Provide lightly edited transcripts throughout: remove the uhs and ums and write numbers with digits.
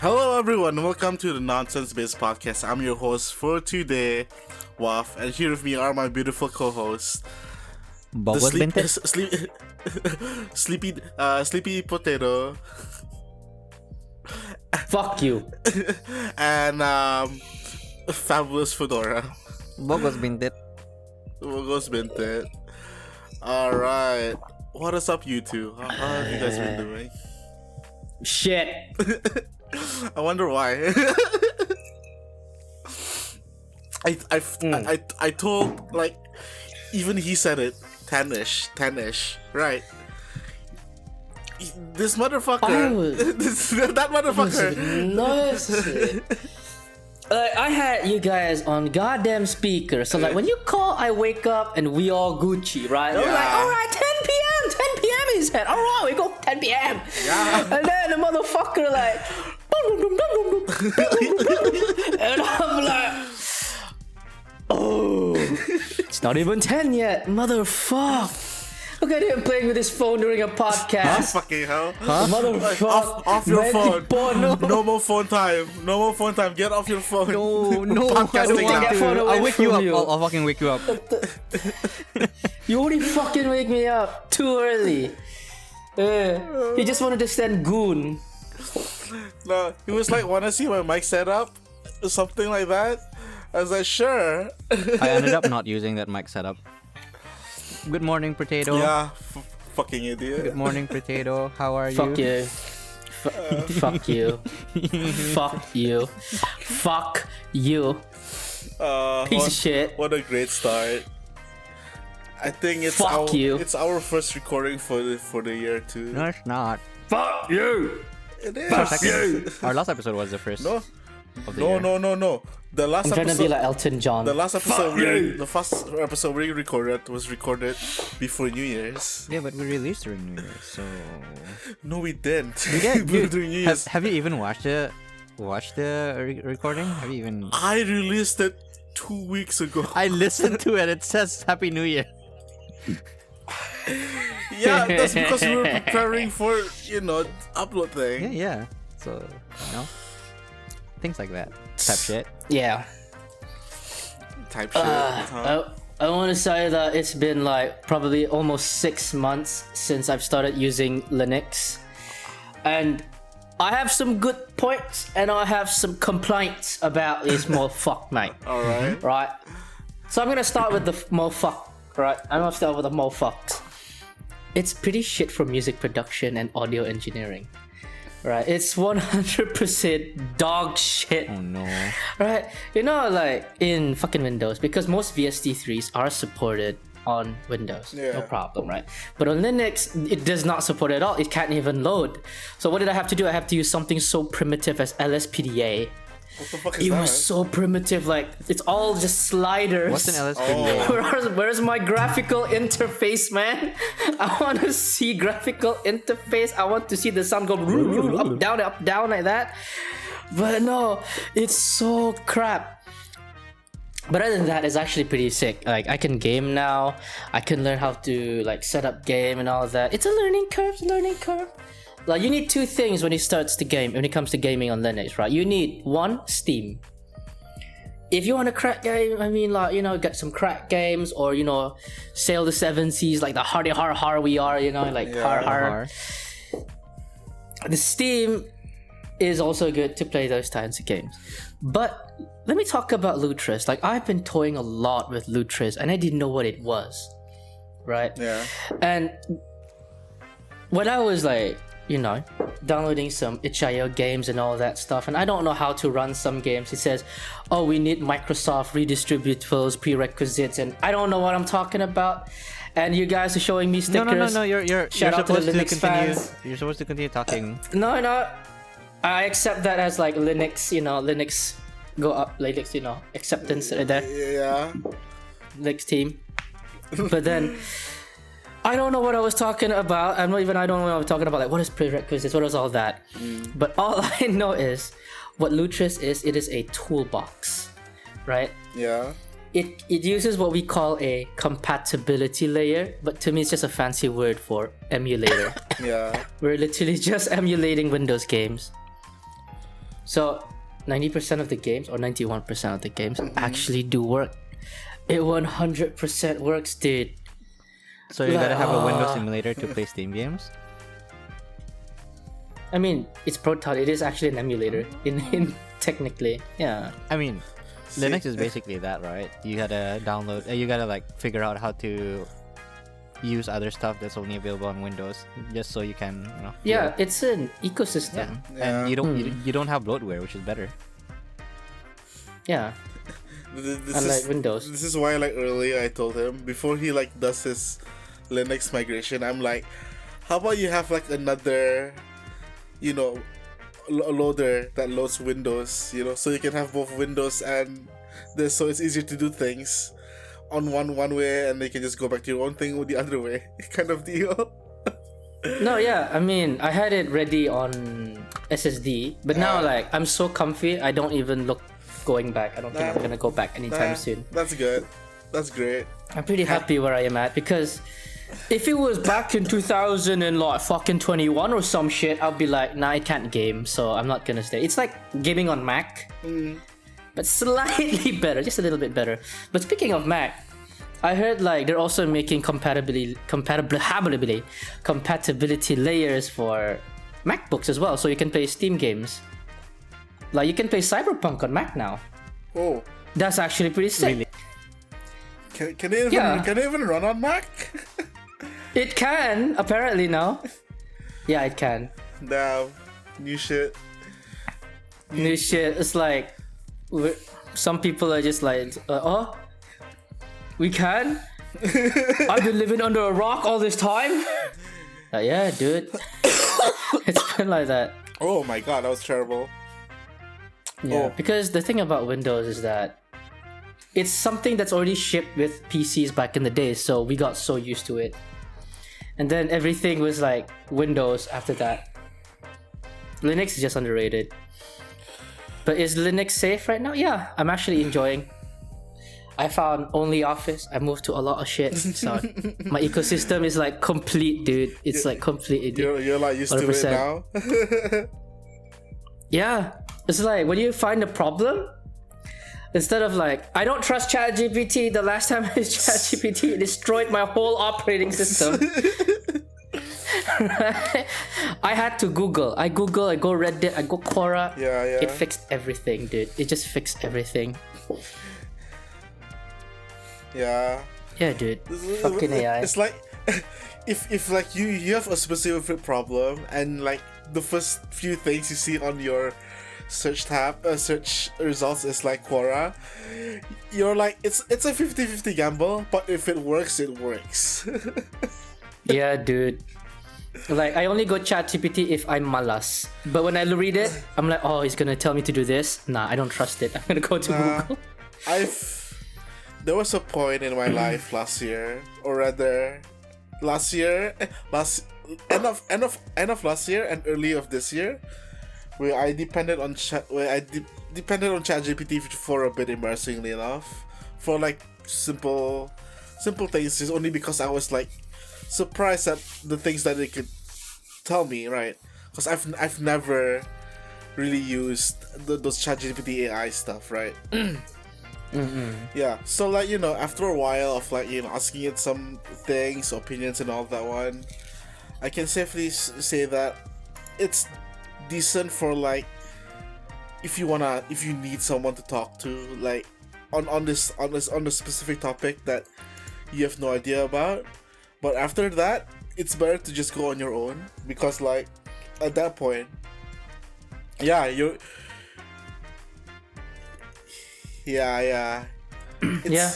Hello everyone, welcome to the Nonsense Based Podcast. I'm your host for today, Waf, and here with me are my beautiful co-hosts, Sleepy Potato. Fuck you. And Fabulous Fedora. Bogos Bintit. Alright. What is up, you two? How have you guys been doing? Shit. I wonder why. I told, like, even he said it, 10ish, right? This motherfucker, that motherfucker. I had you guys on goddamn speaker, so like when you call, I wake up and we all Gucci, right? I'm like, alright, 10 p.m. he said, alright, we go 10 p.m. Yeah. And then the motherfucker like, and I'm like, oh, it's not even 10 yet, motherfucker. Look at him playing with his phone during a podcast. Fucking hell. Motherfucker. Off your phone. No more phone time. Get off your phone. No, I don't want to. I'll wake you up. I'll fucking wake you up. You already fucking wake me up too early. He just wanted to send goon. No, he was like, wanna see my mic setup? Or something like that. I was like, sure. I ended up not using that mic setup. Good morning, Potato. Yeah, fucking idiot. Good morning, Potato. How are you? Fuck you. Fuck you. Fuck you. Fuck you. Piece of shit. What a great start. I think it's it's our first recording for the year too. No, it's not. Fuck you. It is. Fuck you. Our last episode was the first. No. Of the year. No. The last I'm trying to be like Elton John. The last episode, the first episode we recorded was recorded before New Year's. Yeah, but we released during New Year's, so. No, we didn't. We did. During New Year's. Have you even watched the recording? Have you even? I released it 2 weeks ago. I listened to it. It says Happy New Year. Yeah, that's because we were preparing for upload thing. Yeah. So things like that. Type shit. Yeah. Type shit. I want to say that it's been like probably almost 6 months since I've started using Linux, and I have some good points and I have some complaints about this motherfucker, mate. Alright. Right. So I'm gonna start with the motherfucker. Right. I'm gonna start with the motherfucker. It's pretty shit for music production and audio engineering. Right, it's 100% dog shit. Oh no. Right, like in fucking Windows, because most VST3s are supported on Windows. Yeah. No problem, right? But on Linux, it does not support it at all. It can't even load. So what did I have to do? I have to use something so primitive as LSPDA. What the fuck is It that? was so primitive, like it's all just sliders. What's an LSPDA? Where's my graphical interface, man? I want to see graphical interface. I want to see the sound go up, down like that. But no, it's so crap. But other than that, it's actually pretty sick. Like I can game now. I can learn how to like set up game and all that. It's a learning curve. Like you need two things when it comes to gaming on Linux, right? You need one, Steam. If you want a crack game, I mean, like, get some crack games, or sail the seven seas like the har we are, har. The Steam is also good to play those kinds of games. But let me talk about Lutris. Like I've been toying a lot with Lutris and I didn't know what it was, right? Yeah. And when I was like, downloading some itch.io games and all that stuff, and I don't know how to run some games. It says, oh, we need Microsoft redistributables, prerequisites, and I don't know what I'm talking about. And you guys are showing me stickers. No, you're Shout out to the supposed to Linux continue. fans. You're supposed to continue talking. No, I accept that as like Linux, Linux go up, Linux, acceptance there. Yeah. Linux team. But then I don't know what I was talking about. I don't know what I was talking about. Like, what is prerequisites? What is all that? But all I know is what Lutris is. It is a toolbox, right? Yeah. It uses what we call a compatibility layer, but to me it's just a fancy word for emulator. Yeah. We're literally just emulating Windows games. So 90% of the games or 91% of the games actually do work. It 100% works, dude. So you gotta have a Windows simulator to play Steam games? I mean, it's Protato. It is actually an emulator in technically. Yeah. I mean, Linux is basically that, right? You gotta download, you gotta like figure out how to use other stuff that's only available on Windows, just so you can, you know. Yeah, it's an ecosystem. And you don't have bloatware, which is better. Yeah. Unlike Windows. This is why, like, earlier I told him before he like does his Linux migration, I'm like, how about you have like another, you know, a loader that loads Windows, you know, so you can have both Windows and this, so it's easier to do things on one way, and they can just go back to your own thing with the other way, kind of deal. No, yeah, I mean, I had it ready on SSD, but now like I'm so comfy, I don't even look going back. I don't think I'm gonna go back anytime soon. That's good. That's great. I'm pretty happy where I am at, because if it was back in 2021 or some shit, I'll be like, nah, I can't game, so I'm not gonna stay. It's like gaming on Mac, but slightly better, just a little bit better. But speaking of Mac, I heard like they're also making compatibility layers for MacBooks as well, so you can play Steam games. Like you can play Cyberpunk on Mac now. Oh, that's actually pretty sick. Really? Can they even run on Mac? It can, apparently now. Yeah, it can. Damn, new shit. New shit. It's like some people are just like, oh, we can? I've been living under a rock all this time? Yeah, dude. It's been like that. Oh my god, that was terrible. Yeah, because the thing about Windows is that it's something that's already shipped with PCs back in the day, so we got so used to it. And then everything was like Windows after that. Linux is just underrated. But is Linux safe right now? Yeah, I'm actually enjoying. I found only Office. I moved to a lot of shit. So my ecosystem is like complete, dude. It's like complete. You're like used 100%. To it now. Yeah, it's like when you find a problem, instead of like, I don't trust ChatGPT. The last time I used ChatGPT, it destroyed my whole operating system. I had to Google. I go Reddit. I go Quora. Yeah. It fixed everything, dude. It just fixed everything. Yeah. Yeah, dude. Fucking AI. It's like if like you have a specific problem, and like the first few things you see on your search tab, search results is like Quora, you're like, it's a 50-50 gamble, but if it works, it works. Yeah, dude. Like, I only go ChatGPT if I'm malas. But when I read it, I'm like, oh, he's gonna tell me to do this. Nah, I don't trust it. I'm gonna go to Google. There was a point in my life last year, or rather, end of last year and early of this year, where I depended on ChatGPT for a bit, embarrassingly enough, for like simple things, just only because I was like surprised at the things that they could tell me, right? Because I've never really used those ChatGPT AI stuff, right? Yeah, so like, you know, after a while of like, you know, asking it some things, opinions and all that one, I can safely say that it's decent for like, if you need someone to talk to, like on this specific topic that you have no idea about. But after that, it's better to just go on your own, because like at that point, yeah, yeah,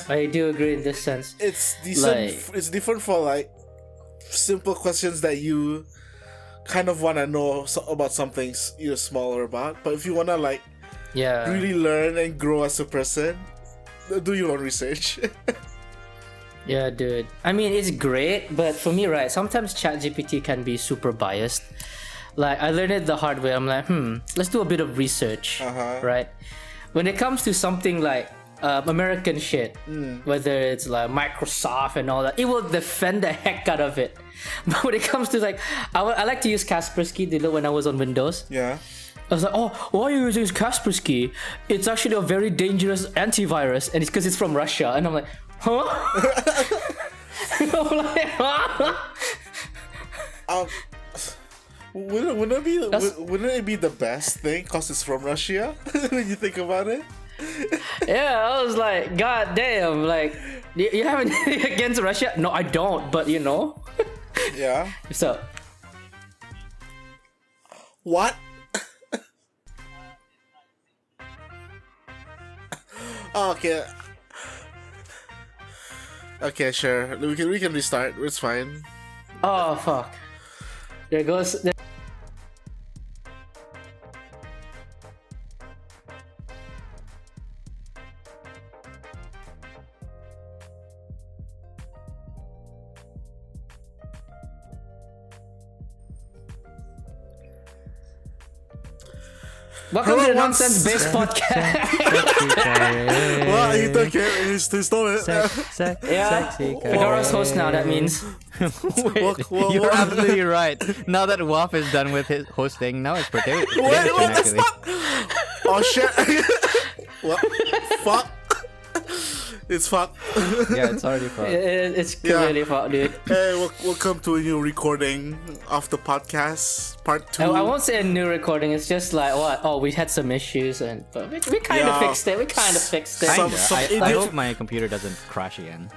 I do agree in this sense. It's decent. Like, it's different for like simple questions that you kind of want to know about something you're smaller about. But if you want to like really learn and grow as a person, do your own research. Yeah, dude. I mean, it's great, but for me, right, sometimes ChatGPT can be super biased. Like, I learned it the hard way. I'm like, let's do a bit of research, right? When it comes to something like American shit, whether it's like Microsoft and all that, it will defend the heck out of it. But when it comes to like, I like to use Kaspersky, when I was on Windows. Yeah. I was like, oh, why are you using Kaspersky? It's actually a very dangerous antivirus, and it's because it's from Russia. And I'm like, huh? I'm like, huh? Wouldn't it be the best thing because it's from Russia when you think about it? Yeah, I was like, god damn, like, you have anything against Russia? No, I don't, but you know. Yeah. So. What? Oh, okay. Okay, sure. We can restart. It's fine. Oh fuck. There goes. Welcome to the Nonsense Based Podcast. Well, you took it. You stole it. Yeah, Fedor's host now. That means. You're absolutely right. Now that Waff is done with his hosting, now it's Potato. Wait, that's not. Oh shit! What? Fuck! It's fucked. Yeah, it's already fucked. It's really fucked, dude. Hey, welcome to a new recording of the podcast, part 2. I won't say a new recording. It's just like what? Oh, we had some issues, but we kind of fixed it. I hope my computer doesn't crash again.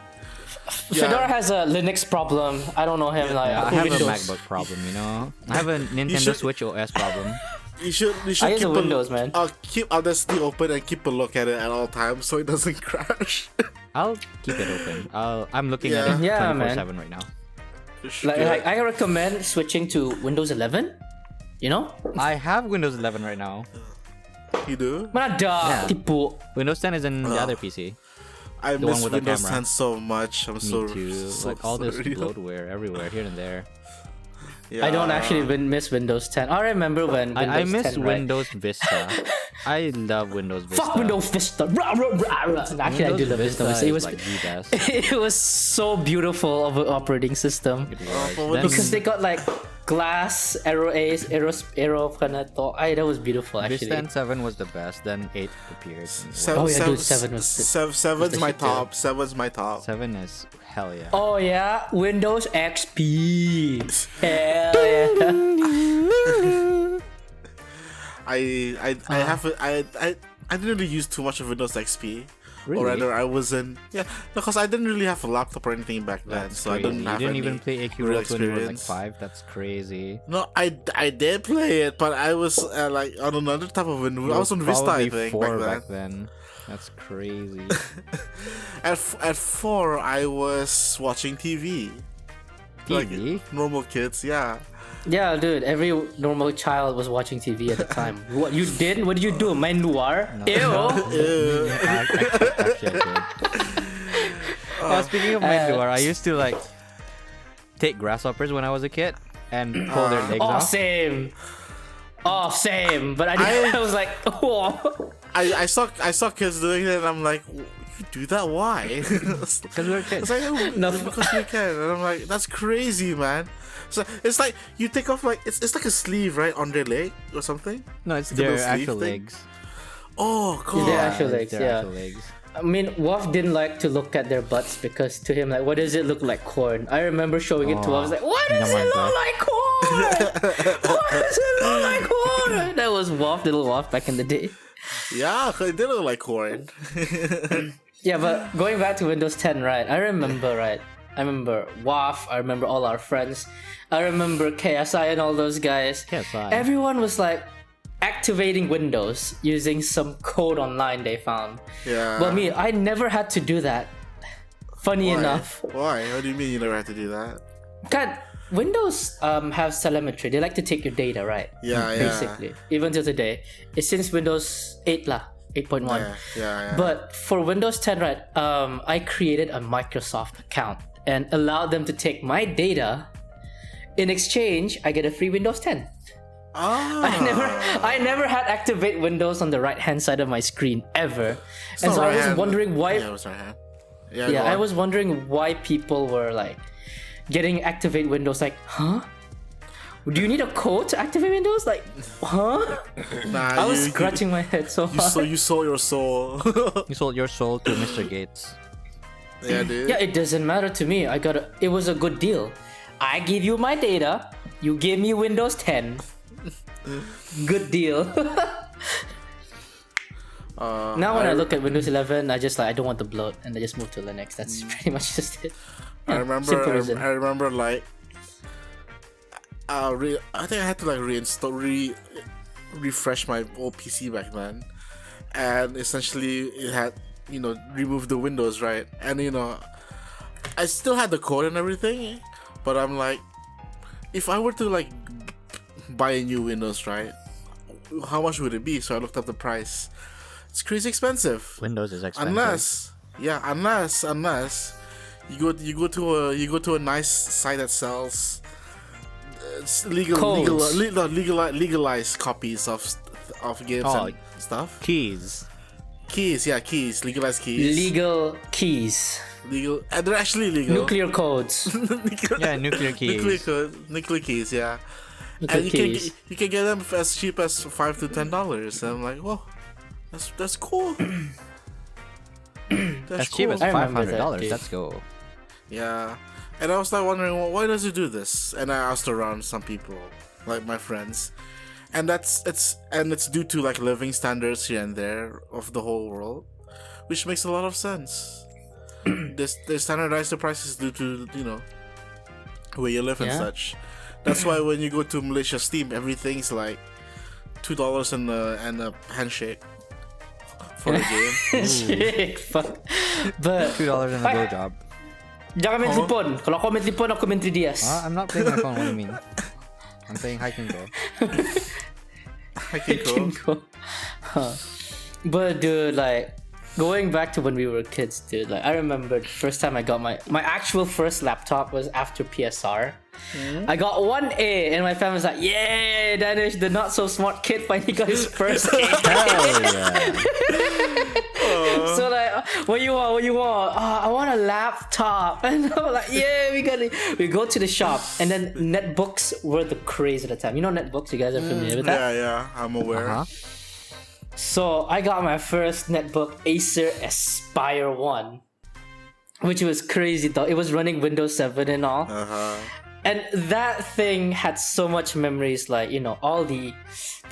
Fedora has a Linux problem. I don't know him. Like, I have a MacBook problem, you know. I have a Nintendo Switch OS problem. You should I use keep Windows, man. Keep Audacity open and keep a look at it at all times so it doesn't crash. I'll keep it open. I'm looking at it 24/7 right now. Like I recommend switching to Windows 11. You know? I have Windows 11 right now. You do? Mana tipu. Windows 10 is in the other PC. I The miss one with the Windows camera. 10 so much. I'm Me so too. so Like all this sorry. bloatware everywhere, here and there. Yeah. I don't actually miss Windows 10. I remember when Windows I miss 10, right? Windows Vista. I love Windows Vista. Fuck Windows Vista. Actually, I do love Windows Vista. It was like the best. it was so beautiful of an operating system It was. Then- because they got like glass arrow that was beautiful actually. Vista and 7 was the best. Then 8 appeared. Oh, yeah, dude, 7 was Seven's my shit, top. 7's my top. 7 is hell yeah. Oh yeah, Windows XP. Hell yeah. I didn't really use too much of Windows XP. Really? Or rather, I wasn't. Yeah, because I didn't really have a laptop or anything back then, That's so crazy. I didn't have You didn't any even play AQ real Roll when you were like experience. 5. That's crazy. No, I did play it, but I was like on another type of Windows. I was on Vista, I Probably think, 4 back then. then. That's crazy. At 4, I was watching TV. Like TV? normal kids, yeah. Yeah, dude. Every normal child was watching TV at the time. What you did? What did you do? Main noir? Ew. Actually, I did. Speaking of Mandor, I used to like take grasshoppers when I was a kid and pull their legs Oh, off. same. Oh, same. But I was like, oh. I saw kids doing it, and I'm like, you do that? Why? Because we were kids. It's like, oh, because we can. And I'm like, that's crazy, man. So it's like you take off like it's like a sleeve, right, on their leg or something. No, it's Like a their little sleeve actual thing? legs. Oh, God. Their actual it's legs, their yeah. actual legs. I mean, Wolf didn't like to look at their butts because to him, like, what does it look like corn? I remember showing it to him. I was like, what does it look like corn? What does it look like corn? That was Wolf, little Wolf back in the day. Yeah, 'cause it did look like corn. Yeah, but going back to Windows 10, right? I remember WAF, I remember all our friends, I remember KSI and all those guys. KSI. Everyone was like activating Windows using some code online they found. Yeah. But me, I never had to do that. Funny Why? enough. Why? What do you mean you never had to do that? God, Windows have telemetry. They like to take your data, right? Yeah, yeah. Basically. Even to today. It's since Windows 8 lah. 8.1. Yeah. But for Windows 10, right, I created a Microsoft account and allowed them to take my data. In exchange, I get a free Windows 10. Ah. I never had activate Windows on the right hand side of my screen ever. It's And not so I right was hand. wondering why. Yeah, it was right hand. Yeah, Yeah, go I on. was wondering why people were like getting activate Windows. Like, huh? Do you need a code to activate Windows? Like, huh? Nah, I was scratching my head so hard. You sold your soul. You sold your soul to Mr. Gates. Yeah, dude. Yeah, it doesn't matter to me. It was a good deal. I give you my data. You gave me Windows 10. Good deal. Now when I look at Windows 11, I don't want the bloat, and I just move to Linux. That's pretty much just it. I Yeah, remember. simple reason. I remember like. I think I had to like refresh my old PC back then, and essentially it had removed the Windows, right? And I still had the code and everything, but I'm like, if I were to like buy a new Windows, right? How much would it be? So I looked up the price. It's crazy expensive. Windows is expensive. Unless you go to a nice site that sells legalized copies of games and stuff. Keys. Legalized keys. Legal keys. Legal, and they're actually legal. Nuclear codes. Yeah, nuclear keys. Nuclear keys, yeah. Nuclear And keys. you can get them as cheap as $5 to $10. And I'm like, whoa, that's cool. As cheap as I remember that, $500. dude. Let's go. Yeah. And I was like wondering, well, why does he do this? And I asked around some people, like my friends, and it's due to like living standards here and there of the whole world, which makes a lot of sense. They standardize the prices due to where you live and Yeah. such. That's why when you go to Malaysia Steam, everything's like $2 and a handshake for the game. Shit, fuck. But $2 and a blowjob. jangan main telefon. Kalau kau main telefon, aku main 3DS. I'm not playing my phone. What do you mean? I'm playing hide and go. I can go. Huh. But dude, like going back to when we were kids, dude, like I remember the first time I got my actual first laptop was after PSR. I got 1A and my family was like, "Yay, Danish, the not so smart kid finally got his first A." Hell yeah. So like, what you want? Oh, I want a laptop, and I'm like, yeah, we got it. We go to the shop, and then netbooks were the craze at the time. You know netbooks? You guys are familiar with that? Yeah, I'm aware. Uh-huh. So I got my first netbook, Acer Aspire 1, which was crazy though. It was running Windows 7 and all. And that thing had so much memories, like all the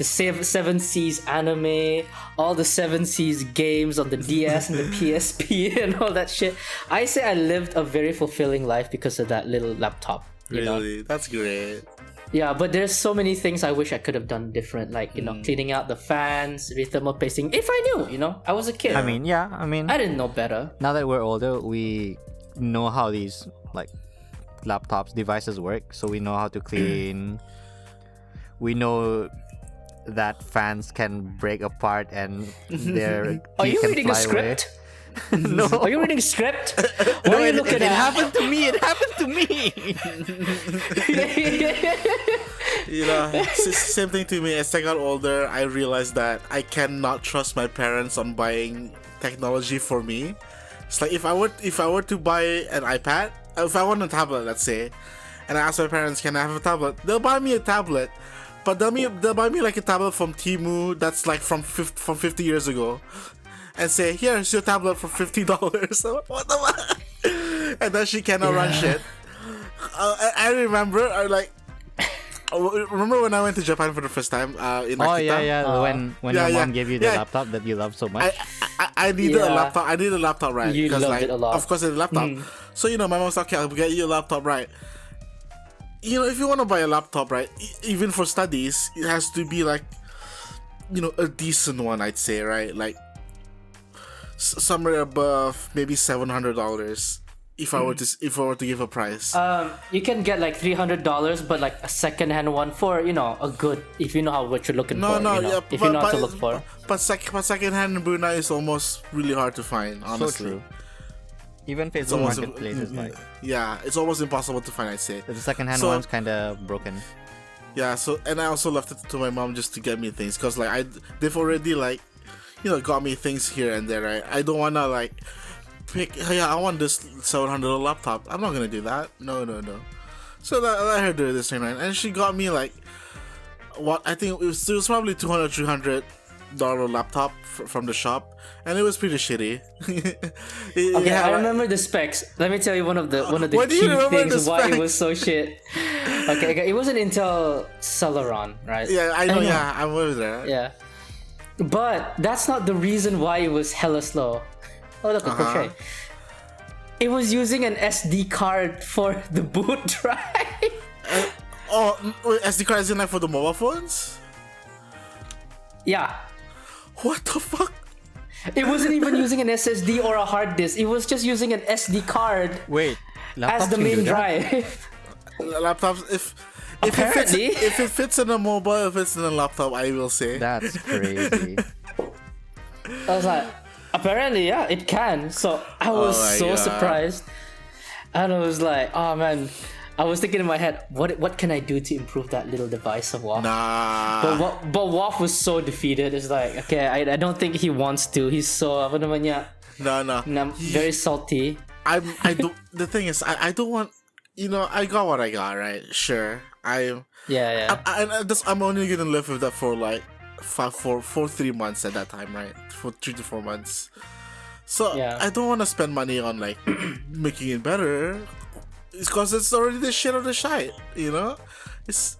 Seven Seas anime, all the Seven Seas games on the DS and the PSP and all that shit. I say I lived a very fulfilling life because of that little laptop. You know? Really, that's great. Yeah, but there's so many things I wish I could have done different, like cleaning out the fans, rethermal pasting. If I knew, I was a kid. I mean, I didn't know better. now that we're older, we know how these like laptops devices work, so we know how to clean. We know that fans can break apart and their Are teeth you can reading a fly away. script? No, Are you reading a script? What are you looking it at? happened to me. It happened to me. Same thing to me. As I got older, I realized that I cannot trust my parents on buying technology for me. It's like if I were to buy an iPad, if I want a tablet, let's say, and I ask my parents, "Can I have a tablet?" They'll buy me a tablet, but they'll buy me like a tablet from Temu that's like from 50 years ago, and say, "Here's your tablet for $50." So, what the fuck? And then she cannot run shit. I remember, remember when I went to Japan for the first time in Akita? When your mom gave you the laptop that you love so much. I needed a laptop. I needed a laptop, right? You because loved it a lot. Of course, I needed a laptop. So my mom's like, "Okay, I'll get you a laptop, right?" If you want to buy a laptop, right, even for studies, it has to be like, a decent one, I'd say, right? Like somewhere above maybe $700. If I were to give a price. You can get like $300, but like a second-hand one for a good, if you know what you're looking for. If you know what to look for. But second-hand in Brunei is almost really hard to find, honestly. So true. Even It's Facebook almost Marketplace is like it's almost impossible to find, I'd say. the second-hand So- one's kind of broken. Yeah, so and I also left it to my mom just to get me things, because like they've already like got me things here and there, right? I don't wanna like pick, I want this $700 laptop. I'm not gonna do that. No. So I let her do this thing, right? And she got me like what I think it was probably $200-$300 laptop from the shop, and it was pretty shitty. Okay, I remember the specs. Let me tell you one of the Why do you key remember things the why it specs? was so shit. Okay, it was an Intel Celeron, right? Yeah, I know. Yeah, I'm with that. Yeah. But that's not the reason why it was hella slow. Oh, look, portray. It was using an SD card for the boot drive. Wait, SD card is in like for the mobile phones? Yeah. What the fuck? It wasn't even using an SSD or a hard disk. It was just using an SD card Wait, as the main drive. Laptops, if Apparently. if it fits in a mobile, if it's in a laptop, I will say. That's crazy. I was like, apparently, yeah, it can. So I was Oh my so God. surprised. And I was like, oh man. I was thinking in my head, what can I do to improve that little device of WAF? Nah. But WAF was so defeated. It's like, okay, I don't think he wants to. He's so, apa namanya, No. very salty. I don't. The thing is, I don't want. I got what I got, right? Sure. Yeah. I'm only gonna live with that for like 3 months at that time, right? For 3 to 4 months. So Yeah. I don't want to spend money on like making it better. It's because it's already the shit of the shite, It's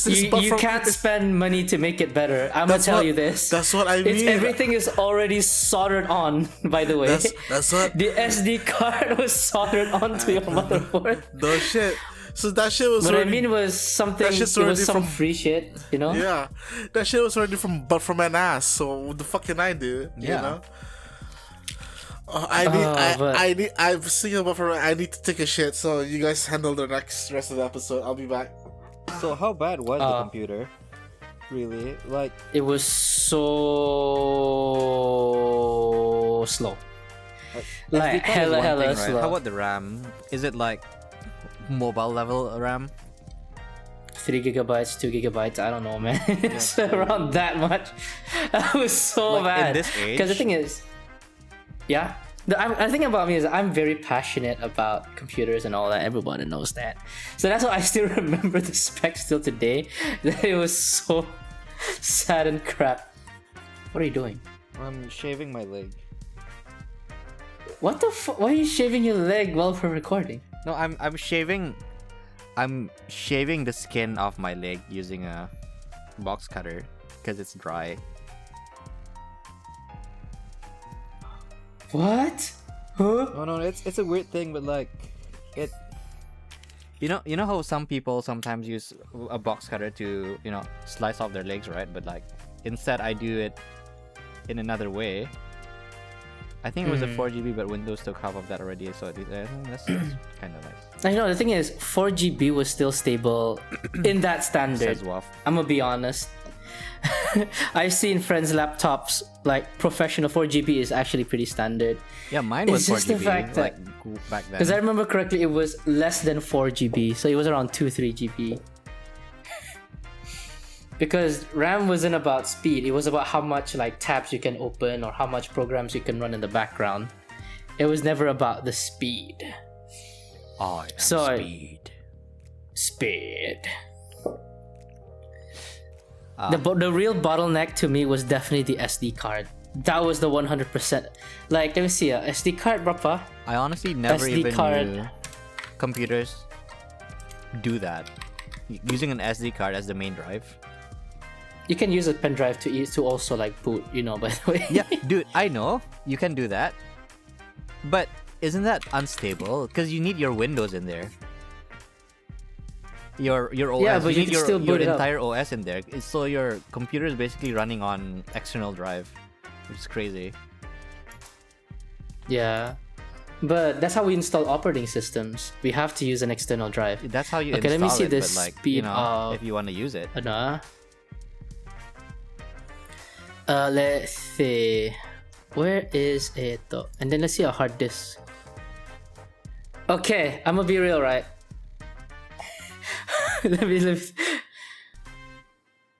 You can't spend money to make it better. I'm gonna tell you this. That's what I mean. Everything is already soldered on, by the way. That's what. The SD card was soldered onto your motherboard. No shit. So that shit was. What I already, mean was something. That's It just was already some from- free shit, Yeah, that shit was already from an ass. So what the fuck can I do? Yeah. I'm singing about from. I need to take a shit. So you guys handle the rest of the episode. I'll be back. So how bad was the computer? Really? Like, It was so slow. Like SD card is one hella thing, right? slow. How about the RAM? Is it like mobile level RAM? 3 gigabytes, 2 gigabytes, I don't know, man. It's around that much. That was so Like, bad. in this Because the age? thing is, yeah. The thing about me is I'm very passionate about computers and all that. Everybody knows that. So that's why I still remember the specs till today. That it was so sad and crap. What are you doing? I'm shaving my leg. What the fuck? Why are you shaving your leg while we're recording? No, I'm shaving the skin off my leg using a box cutter because it's dry. What? Huh? No, it's a weird thing, but like it. You know how some people sometimes use a box cutter to slice off their legs, right? But like instead, I do it in another way. I think it was a 4GB, but Windows took half of that already, so that's kind of nice. I know the thing is, 4GB was still stable in that standard. Says WAF. I'm gonna be honest. I've seen friends' laptops like professional 4GB is actually pretty standard. Yeah, mine was It's just the 4GB fact that- like back then. Because I remember correctly, it was less than 4GB, so it was around 2-3 GB. Because RAM wasn't about speed; it was about how much like tabs you can open or how much programs you can run in the background. It was never about the speed. I am So- speed. Speed. The real bottleneck to me was definitely the SD card. That was the 100%. Like, let me see. SD card berapa? I honestly never SD even card. knew computers do that. Using an SD card as the main drive. You can use a pen drive to also like boot. By the way. Yeah, dude, I know you can do that, but isn't that unstable? Because you need your Windows in there. Your OS. Yeah, but you need can still your boot it up. entire OS in there. So your computer is basically running on external drive, which is crazy. Yeah. But that's how we install operating systems. We have to use an external drive. That's how you Okay, install let me see it. the But like, speed of- if you want to use it. Let's see. Where is it though? And then let's see a hard disk. Okay, I'm gonna be real, right? let me.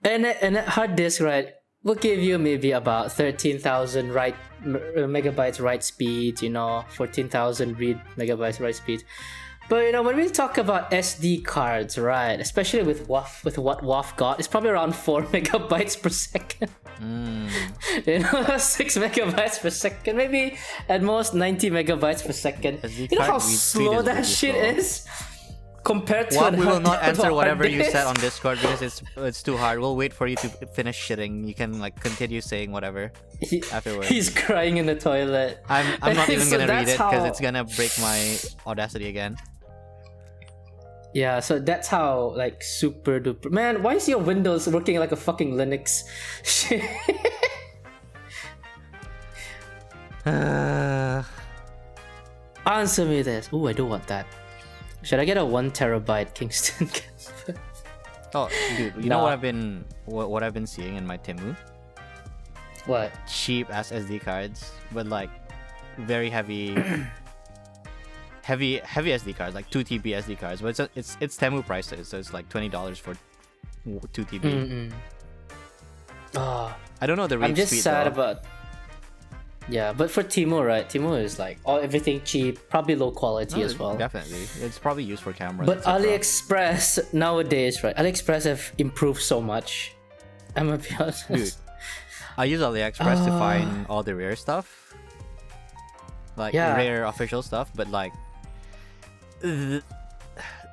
And a hard disk, right, will give you maybe about 13,000 megabytes write speed, 14,000 read megabytes write speed. But when we talk about SD cards, right, especially with what WAF got, it's probably around 4 megabytes per second. 6 megabytes per second, maybe at most 90 megabytes per second. SD You know card how read speed slow is that really shit slow. is compared to Well, we will not answer hard whatever you disk? said on Discord because it's too hard. We'll wait for you to finish shitting. You can like continue saying whatever afterwards. He's crying in the toilet. I'm not even So gonna read that's it because how- it's gonna break my Audacity again. Yeah, so that's how like super duper. Man, why is your Windows working like a fucking Linux? Shit. Answer me this. Ooh, I do want that. Should I get a 1 terabyte Kingston? Oh, dude, you know Nah. what I've been seeing in my Temu? What? Cheap ass SD cards, but like very heavy, heavy SD cards, like 2 TB SD cards. But it's Temu prices, so it's like $20 for 2 TB. Mm-mm. Oh, I don't know the read I'm just speed sad though. about. Yeah, but for Timo, right? Timo is like everything cheap, probably low quality No, as well. Definitely, it's probably used for cameras. But etc. AliExpress nowadays, right? AliExpress have improved so much. I'm gonna be honest. Dude, I use AliExpress to find all the rare stuff, like Yeah. rare official stuff. But like the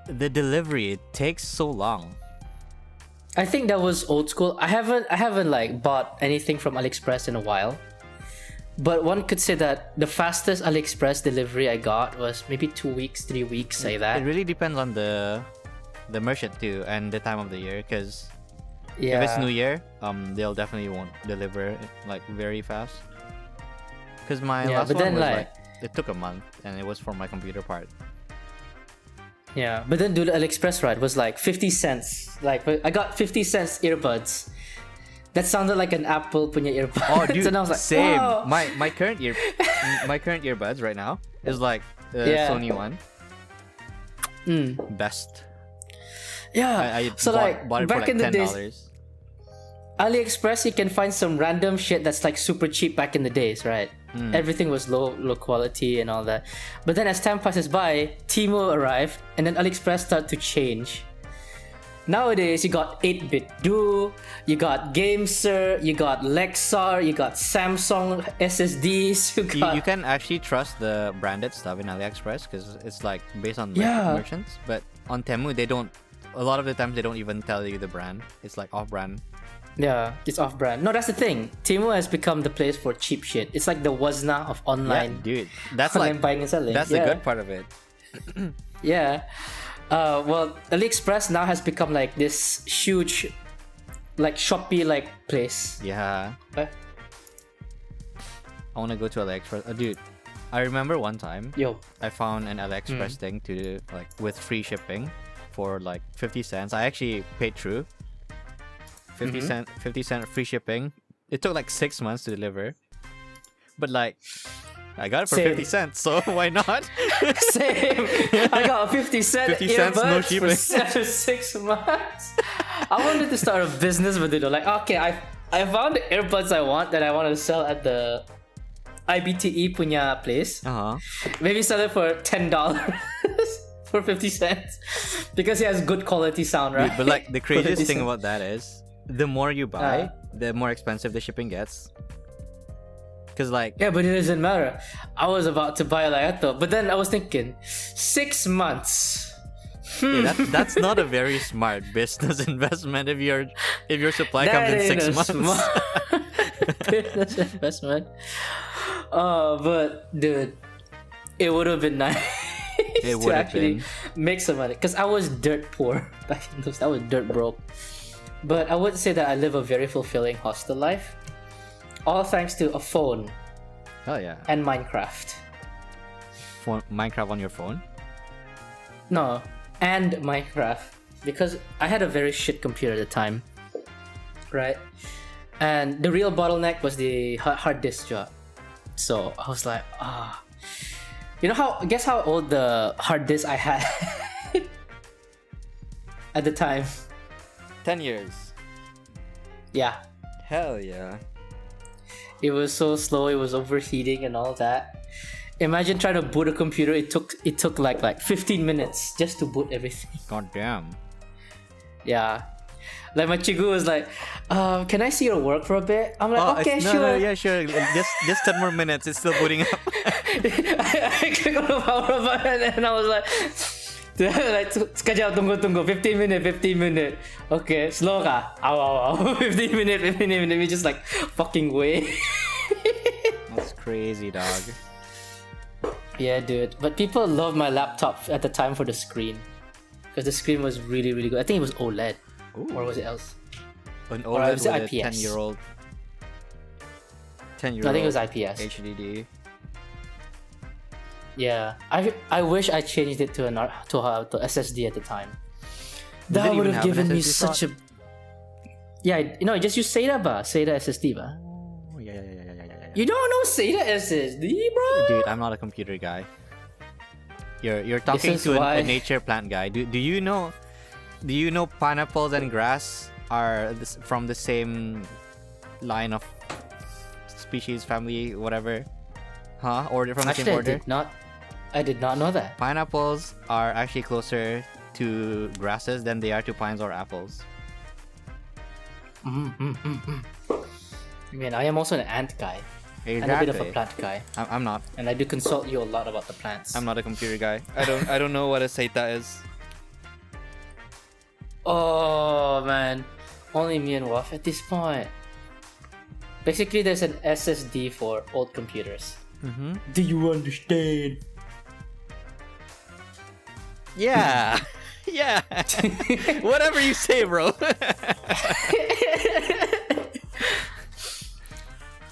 delivery takes so long. I think that was old school. I haven't like bought anything from AliExpress in a while. But one could say that the fastest AliExpress delivery I got was maybe 2 weeks, 3 weeks, say that. It really depends on the merchant too and the time of the year. Because Yeah. if it's New Year, they'll definitely won't deliver like very fast. Because my Yeah, last but one then, was like- like it took a month and it was for my computer part. Yeah, but then dude, AliExpress ride was like 50 cents. Like I got 50 cents earbuds. That sounded like an Apple punya earbuds. Oh, dude, and I was like, same. wow. My current earbuds right now is like the Yeah. Sony one. Mm. Best. Yeah. I so bought it for back like in the $10. days, AliExpress you can find some random shit that's like super cheap back in the days, right? Everything was low quality and all that. But then as time passes by, Temu arrived and then AliExpress started to change. Nowadays you got 8-bit Do, you got GameSir, you got Lexar, you got Samsung SSDs, you got You can actually trust the branded stuff in AliExpress because it's like based on Yeah. merchants. But on Temu, they don't. A lot of the times, they don't even tell you the brand. It's like off-brand. yeah, it's off-brand. No, that's the thing. Temu has become the place for cheap shit. It's like the Wazna of online. Yeah, dude. That's online like buying and selling. that's yeah. the good part of it. Yeah. Well, AliExpress now has become like this huge, like Shopee like place. Yeah. Uh, I want to go to AliExpress. Dude, I remember one time Yo. I found an AliExpress thing to like with free shipping for like 50 cents. I actually paid through. 50 cent free shipping. It took like 6 months to deliver. But like I got it for Same. 50 cents, so why not? Same. I got a 50 cent 50 cents, no earbuds shipping. for 6 months. I wanted to start a business with it. Like, okay, I found the earbuds I want that I want to sell at the IBTE punya place. Uh-huh. Maybe sell it for $10 for 50 cents because it has good quality sound, right? Dude, but like the For 50 craziest thing cents. about that is the more you buy, the more expensive the shipping gets. Cause like Yeah, but it doesn't matter. I was about to buy a Layato, but then I was thinking, 6 months. yeah, that's not a very smart business investment if your supply comes in That 6 ain't a months. smart business investment. But dude, it would have been nice It to would have actually been. make some money. Because I was dirt poor back in those. I was dirt broke. But I would say that I live a very fulfilling hostel life. All thanks to a phone Oh yeah. and Minecraft. Minecraft on your phone? No, and Minecraft. Because I had a very shit computer at the time. Right? And the real bottleneck was the hard disk job. So I was like, You know how, guess how old the hard disk I had at the time? 10 years. Yeah. Hell yeah. It was so slow, it was overheating and all that. Imagine trying to boot a computer. It took like 15 minutes just to boot everything. God damn. Yeah. Like my chigu was like, can I see your work for a bit? I'm like, okay, no, sure. No, yeah, sure. Just 10 more minutes. It's still booting up. I click on the power button and I was like, sekejap, tunggu, 15 minute. Okay, slow ka? Aw. 15 minute. We just like fucking wait. That's crazy, dog. Yeah, dude. But people loved my laptop at the time for the screen. Because the screen was really, really good. I think it was OLED. Ooh. Or was it else? An Or OLED was it with a IPS? 10-year-old. No, I think it was IPS. HDD. Yeah. I wish I changed it to to SSD at the time. Does That it would even have have an given me SSD such slot? a... Yeah, just use SATA SSD ba? Oh, yeah. You don't know SATA SSD, bro? Dude, I'm not a computer guy. You're talking is to why- a nature plant guy. Do you know pineapples and grass are from the same line of species, family, whatever? Huh? Or from the Actually, same order? I did not know that. Pineapples are actually closer to grasses than they are to pines or apples. I mean, I am also an ant guy. And a bit of a plant guy. I'm not. And I do consult you a lot about the plants. I'm not a computer guy. I don't know what a SATA is. Oh, man. Only me and Waf at this point. Basically, there's an SSD for old computers. Mm-hmm. Do you understand? Yeah. Yeah. Whatever you say, bro.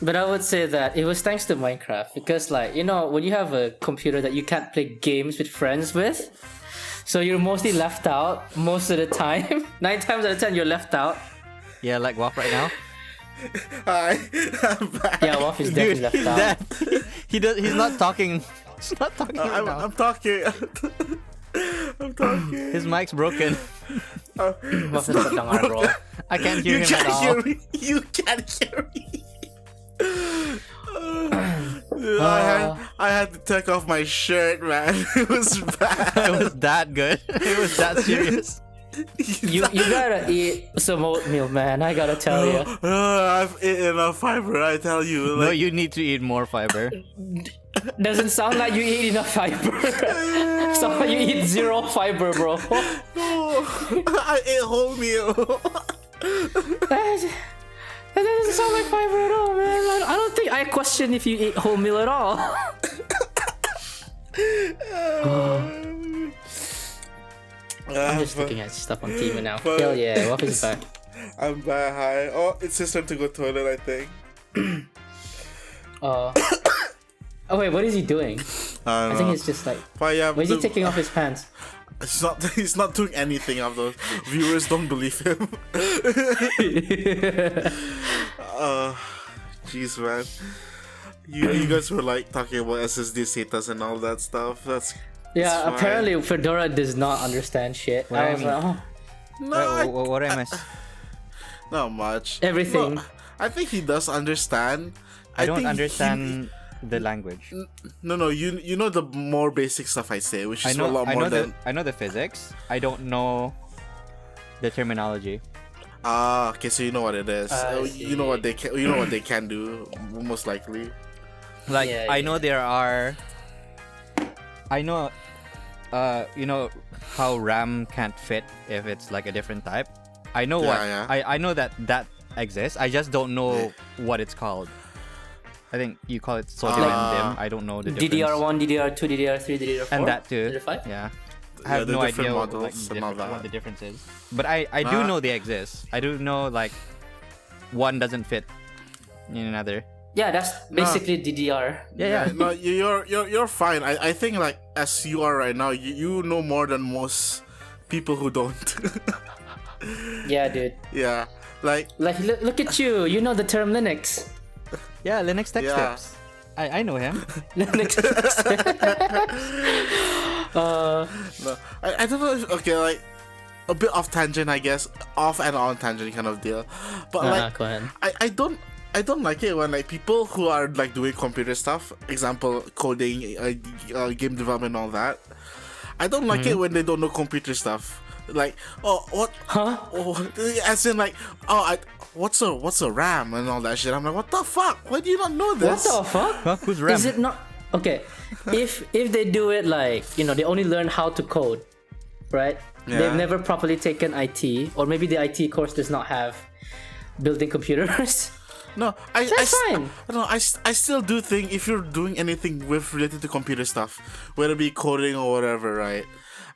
But I would say that it was thanks to Minecraft because, like, when you have a computer that you can't play games with friends with, so you're mostly left out most of the time. 9 times out of 10, you're left out. Yeah, like Waf right now. Hi, I'm back. Yeah, Waf is definitely left He's out. dead. He's not talking. He's not talking right now. I'm talking. I'm talking. His mic's broken. Waf is not our role. I can't hear You him at can't all. hear me. You can't hear me. Dude, I had to take off my shirt, man. It was bad. It was that good. It was that serious. You gotta eat some oatmeal, man. I gotta tell you. I've eaten enough fiber, I tell you. No, Like, you need to eat more fiber. Doesn't sound like you eat enough fiber. Sound like you eat 0 fiber, bro. no, I ate whole meal. That doesn't sound like fiber at all, man. I don't think I question if you eat whole meal at all. I'm just looking at stuff on TV now. but- Hell yeah, Waf is back. I'm back high. Oh, it's his time to go toilet, I think. Oh wait, what is he doing? I I don't think know. it's just like, But yeah, why is he taking off his pants? He's not doing anything of those. Viewers don't believe him. Jeez, man. You guys were like talking about SSD SATAs and all that stuff. That's Yeah, fine. apparently Fedora does not understand shit. What do I you was mean? like, oh, no, What I miss? not much. Everything. No, I think he does understand. I don't think understand the language. No, you know the more basic stuff I say, which is a lot more than. I know the physics. I don't know the terminology. Ah, okay, so you know what it is. I You know what they can. You know what they can do, most likely. Like Yeah, I yeah. know there are. I know, you know how RAM can't fit if it's like a different type. I know what Yeah. I know that exists. I just don't know what it's called. I think you call it sodium and DIMM. I don't know the difference. DDR1, DDR2, DDR3, DDR4. And that too. DDR5? Yeah. I Yeah, have the no different idea models and all that. what the difference is. But I do Nah. know they exist. I do know like one doesn't fit in another. Yeah, that's basically DDR. Yeah. No, you're fine. I think like as you are right now, you know more than most people who don't. Yeah, dude. Yeah, like Like, look at you. You know the term Linux. Yeah, Linux tech Yeah. strips. I know him. Linux. no, I don't know. If, okay, like a bit off tangent, I guess, off and on tangent kind of deal. But like Go ahead. I don't I don't like it when like people who are like doing computer stuff, example coding, game development, all that. I don't like it when they don't know computer stuff. Like, oh, what? Huh? Oh, as in like, what's a RAM and all that shit. I'm like, what the fuck? Why do you not know What this? the fuck? Huh? Who's RAM? Is it not okay? If they do it like they only learn how to code, right? Yeah. They've never properly taken IT, or maybe the IT course does not have building computers. No, That's fine. I still do think if you're doing anything related to computer stuff, whether it be coding or whatever, right?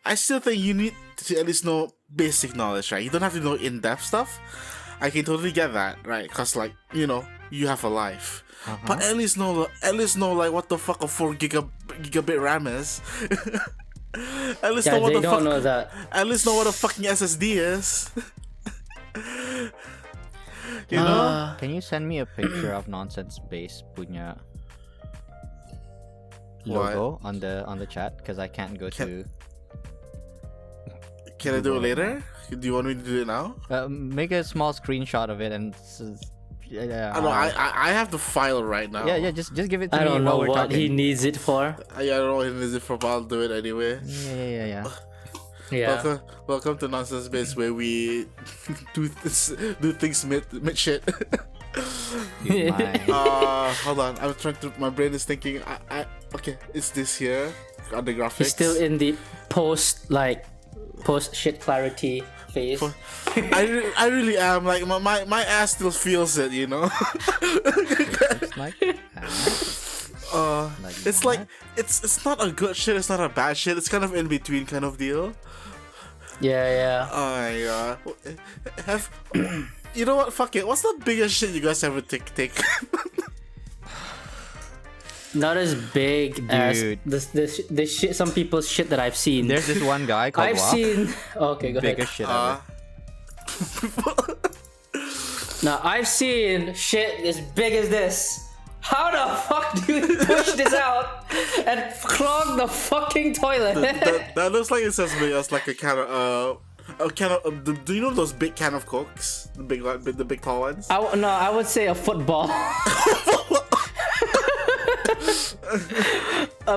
I still think you need to at least know basic knowledge, right? You don't have to know in-depth stuff. I can totally get that, right? Cause like you have a life, but at least know like what the fuck a 4 gigabit RAM is. At least know what they the don't fuck. know that. At least know what a fucking SSD is. You know? Can you send me a picture of Nonsense Base punya logo on the chat? Because I can't go to. Can I do it later? Do you want me to do it now? Make a small screenshot of it and. I have the file right now. Yeah. Just give it to I me don't know while we're what talking. he needs it for. I don't know what it is for, but I'll do it anyway. Yeah. Yeah. Welcome to Nonsense Base, where we do things mid shit. Hold on. I'm trying to. My brain is thinking. Okay. It's this here on the graphics. He's still in the post shit clarity phase. I really am. Like my ass still feels it. It's like It's like it's not a good shit. It's not a bad shit. It's kind of in between kind of deal. Yeah. Oh my god. You know what? Fuck it. What's the biggest shit you guys ever take? Not as big as Dude. the shit. Some people's shit that I've seen. there's this one guy called I've Wah. seen. Okay, go ahead. Biggest shit ever. Now I've seen shit as big as this. How the fuck do you push this out and clog the fucking toilet? that looks like it's as big as like a can of do you know those big can of Cokes? The big tall ones? I would say a football.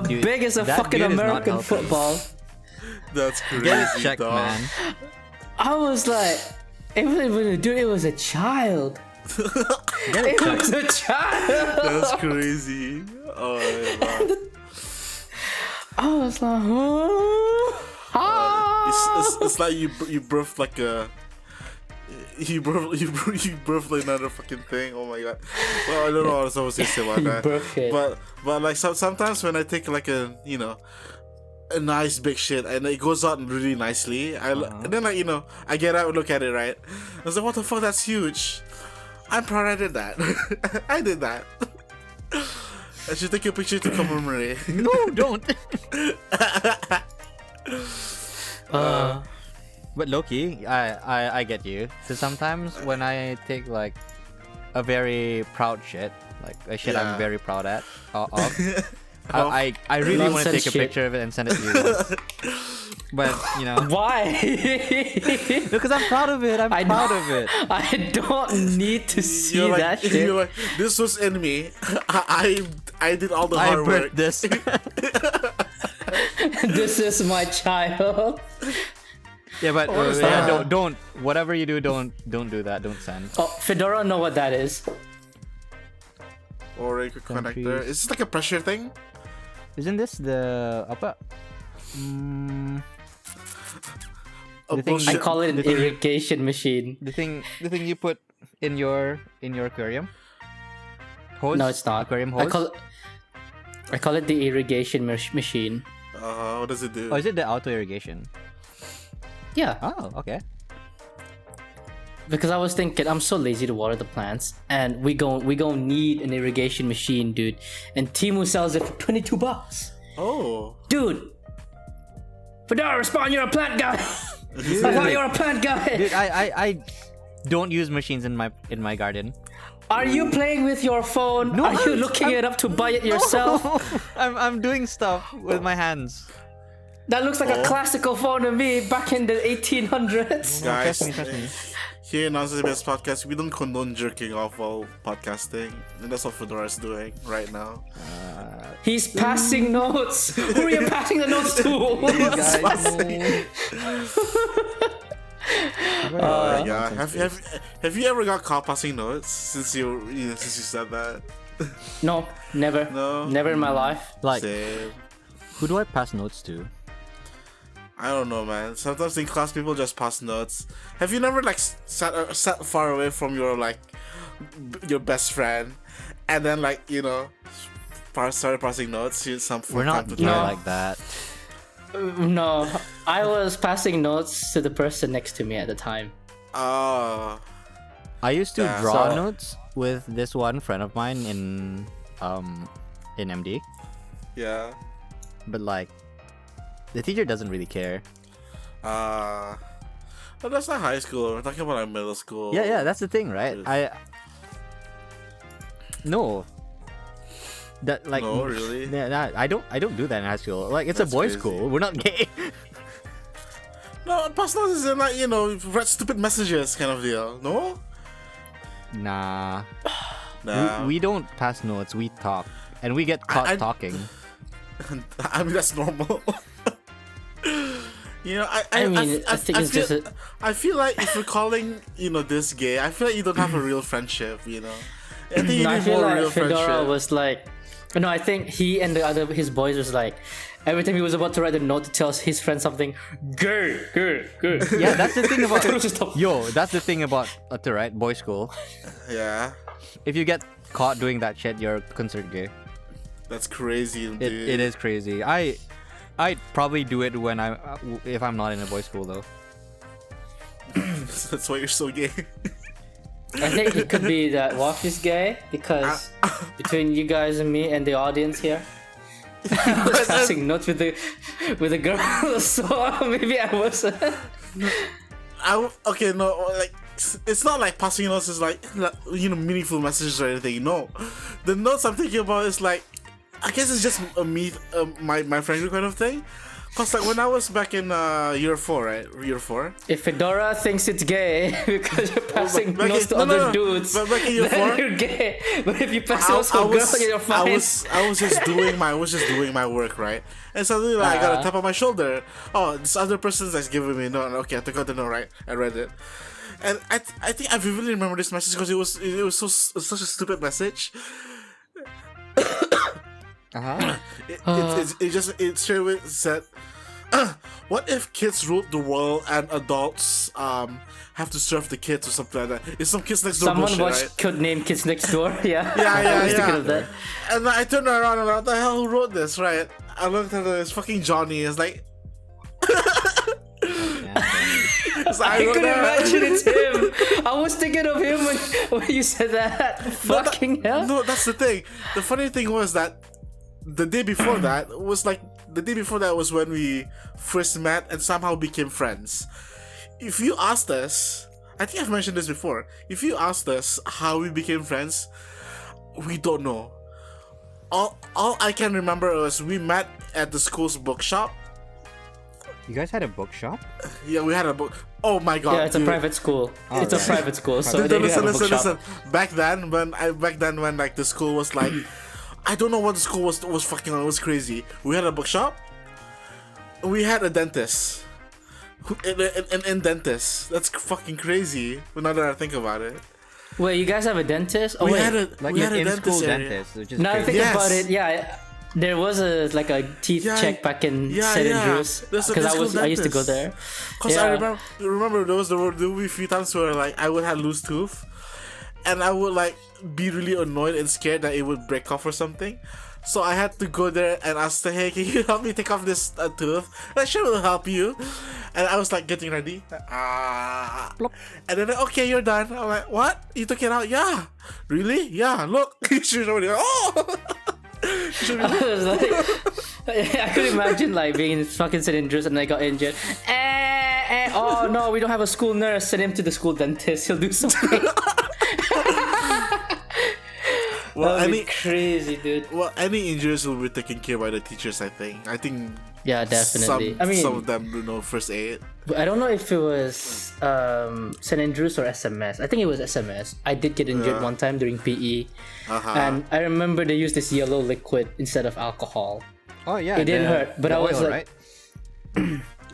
Dude, big as a that fucking dude is not American healthy. football. That's crazy. Get it checked, dog. man. I was like, it was a child. Get it It checked. was a child. That's crazy. Oh my god. I was like, huh? It's like you birthed like a. You birthed like another fucking thing. Oh my god. Well, I don't know what I was supposed to say about that. Birth shit. But like sometimes when I take like a a nice big shit and it goes out really nicely, and then like I get out and look at it, right? I was like, what the fuck? That's huge. I'm proud I did that. I did that. I should take a picture to commemorate. No, don't. But Loki, I get you. So sometimes when I take like a very proud shit, like a shit Yeah. I'm very proud of, I really want to Nonsense take a shit. picture of it and send it to you once. But Why? because I'm proud of it. I'm proud of it. I don't need to see You're like, that shit. you're like, this was in me. I did all the I hard work. birthed this. This is my child. Yeah, but What is yeah, that? don't whatever you do, don't do that. Don't send. Oh, Fedora know what that is. Or a connector. Countries. Is this like a pressure thing? Isn't this the apa? A The thing- I bullshit. call it an The thing- irrigation machine. The thing you put in your aquarium. Hose? No, it's not. Aquarium I hose. call it the irrigation machine. What does it do? Oh, is it the auto irrigation? Yeah, Oh, okay. because I was thinking I'm so lazy to water the plants, and we gon' need an irrigation machine, dude. And Timu sells it for $22, Oh. dude. Fedora, respond! You're a plant guy. I thought you're a plant guy. Dude, I don't use machines in my garden. Are you playing with your phone? No, Are you looking it up to buy it yourself? I'm doing stuff with my hands. That looks like a classical phone to me back in the 1800s. Guys, Trust me. here in Nonsense Best Podcast, we don't condone jerking off while podcasting. And that's what Fedora's doing right now. He's passing notes. Who are you passing the notes to? Yeah. Have you ever got caught passing notes since you said that? No, never. No? Never in my life. Like, Same. who do I pass notes to? I don't know, man. Sometimes in class people just pass notes. Have you never like sat far away from your your best friend, and then started passing notes? We're not time to here time? like that. No, I was passing notes to the person next to me at the time. Oh. I used to Yeah. draw So- notes with this one friend of mine in MD, Yeah. but like the teacher doesn't really care. But that's not high school. We're talking about like middle school. Yeah, that's the thing, right? No. That like No, really? Yeah, I don't do that in high school. Like it's That's a boys' crazy. school. We're not gay. No, pass notes is like read stupid messages kind of deal. No. Nah. Nah. We don't pass notes. We talk, and we get caught I- talking. I mean that's normal. I feel like if you're calling this gay, I feel like you don't have a real friendship. I think you No, I need feel more like real Fedora friendship. was like, no, I think he and his boys was like, every time he was about to write a note to tell his friend something, gay. Yeah, that's the thing about Just stop. that's the thing about right boys' school. Yeah, If you get caught doing that shit, you're considered gay. that's crazy. Dude. It is crazy. I'd probably do it when if I'm not in a boys' school though. That's why you're so gay. I think it could be that Wash is gay because between you guys and me and the audience here, I was passing notes with a girl, so maybe I wasn't. Okay, no, like it's not like passing notes is like meaningful messages or anything. No, the notes I'm thinking about is like, I guess it's just my friend group kind of thing. Cause like when I was back in year 4, right? Year 4. If Fedora thinks it's gay because you're passing back notes in- to no, other no. dudes, But back in year then 4? you're gay. But if you pass notes to a girl, you're fine. I was just doing my work, right? And suddenly like, I got a tap on my shoulder. Oh, this other person's that's giving me a note. Okay, I took out the note, right? I read it. And I think I vividly remember this message because it was such a stupid message. It straight away said, what if kids rule the world and adults have to serve the kids or something like that? It's some Kids Next Door Someone bullshit, watched right? Codename Kids Next Door. Yeah, Yeah, I was thinking yeah. of that. And then I turned around and what the hell, who wrote this, right? I looked at it, it's fucking Johnny. It's like, so I wrote could that. imagine it's him. I was thinking of him when you said that. Fucking hell. No, that's the thing. The funny thing was that the day before that was when we first met and somehow became friends. If you asked us, I think I've mentioned this before. If you asked us how we became friends, we don't know. All I can remember was we met at the school's bookshop. You guys had a bookshop? Yeah, we had a book. Oh my god! Yeah, it's a dude. private school. It's a private school, so Dude, they have a listen. bookshop. Back then, when like the school was like, I don't know what the school was fucking on. It was crazy. We had a bookshop. We had a dentist. In dentist. That's fucking crazy. Now that I think about it, Wait, you guys have a dentist? Oh we wait. had a Like we had a an in-school dentist area. dentist, which is Now I crazy. think Yes. about it, yeah, there was a teeth Yeah, check back in yeah, St. yeah. Andrews There's a because I used to go dentist. there. Cause Yeah. I remember there would be a few times where like I would have loose tooth, and I would like be really annoyed and scared that it would break off or something. So I had to go there and ask the, hey, can you help me take off this tooth? And sure, will help you. And I was like getting ready. And then okay, you're done. I'm like, what? You took it out? Yeah. Really? Yeah. Look, you should already. Oh. You should I be- was like, I could imagine like being in fucking St. Andrews and I got injured. Oh no, we don't have a school nurse. Send him to the school dentist. He'll do something. Well, That would be crazy, dude. well, any injuries will be taken care by the teachers. I think. Yeah, definitely. Some of them do know first aid. I don't know if it was St. Andrews or SMS. I think it was SMS. I did get injured one time during PE, and I remember they used this yellow liquid instead of alcohol. Oh yeah, It didn't hurt, but I was oil, like,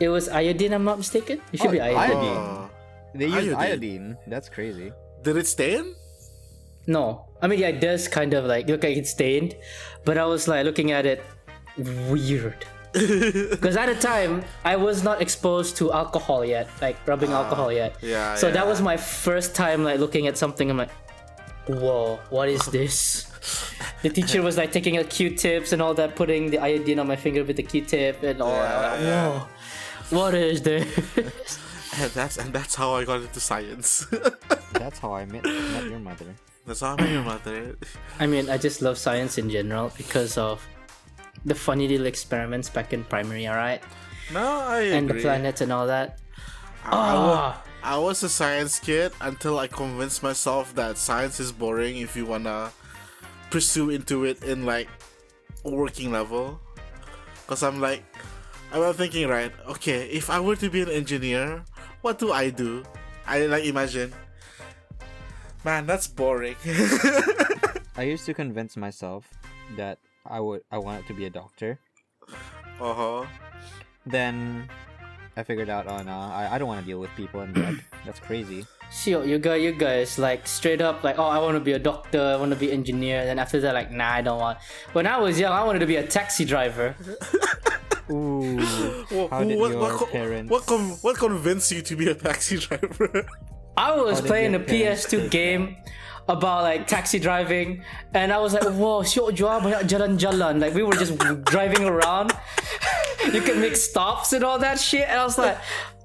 it was iodine. I'm not mistaken. It should be iodine. Oh. They use Iodine. iodine. That's crazy. Did it stain? No, I mean yeah, it does kind of like look like it's stained, but I was like looking at it, weird. Because at the time I was not exposed to alcohol yet, like rubbing alcohol yet. Yeah. So that was my first time like looking at something. I'm like, whoa, what is this? The teacher was like taking out Q-tips and all that, putting the iodine on my finger with the Q-tip and all. Whoa, what is this? And that's how I got into science. That's how I met your mother. That's how I met your mother. I mean, I just love science in general because of the funny little experiments back in primary, alright? No, I agree. And the planets and all that. I was a science kid until I convinced myself that science is boring if you wanna pursue into it in like a working level. Cause I'm thinking, right, okay, if I were to be an engineer, what do? I like imagine. Man, that's boring. I used to convince myself that I wanted to be a doctor. Then I figured out, oh no, I don't want to deal with people and blood. That's crazy. So you guys like straight up like, oh, I want to be a doctor, I want to be an engineer. Then after that, like, nah, I don't want. When I was young, I wanted to be a taxi driver. Ooh. How did your parents? What convinced you to be a taxi driver? I was playing a PS2 game about like taxi driving, and I was like, wow, syok jua banyak jalan-jalan. Like we were just driving around. You can make stops and all that shit, and I was like,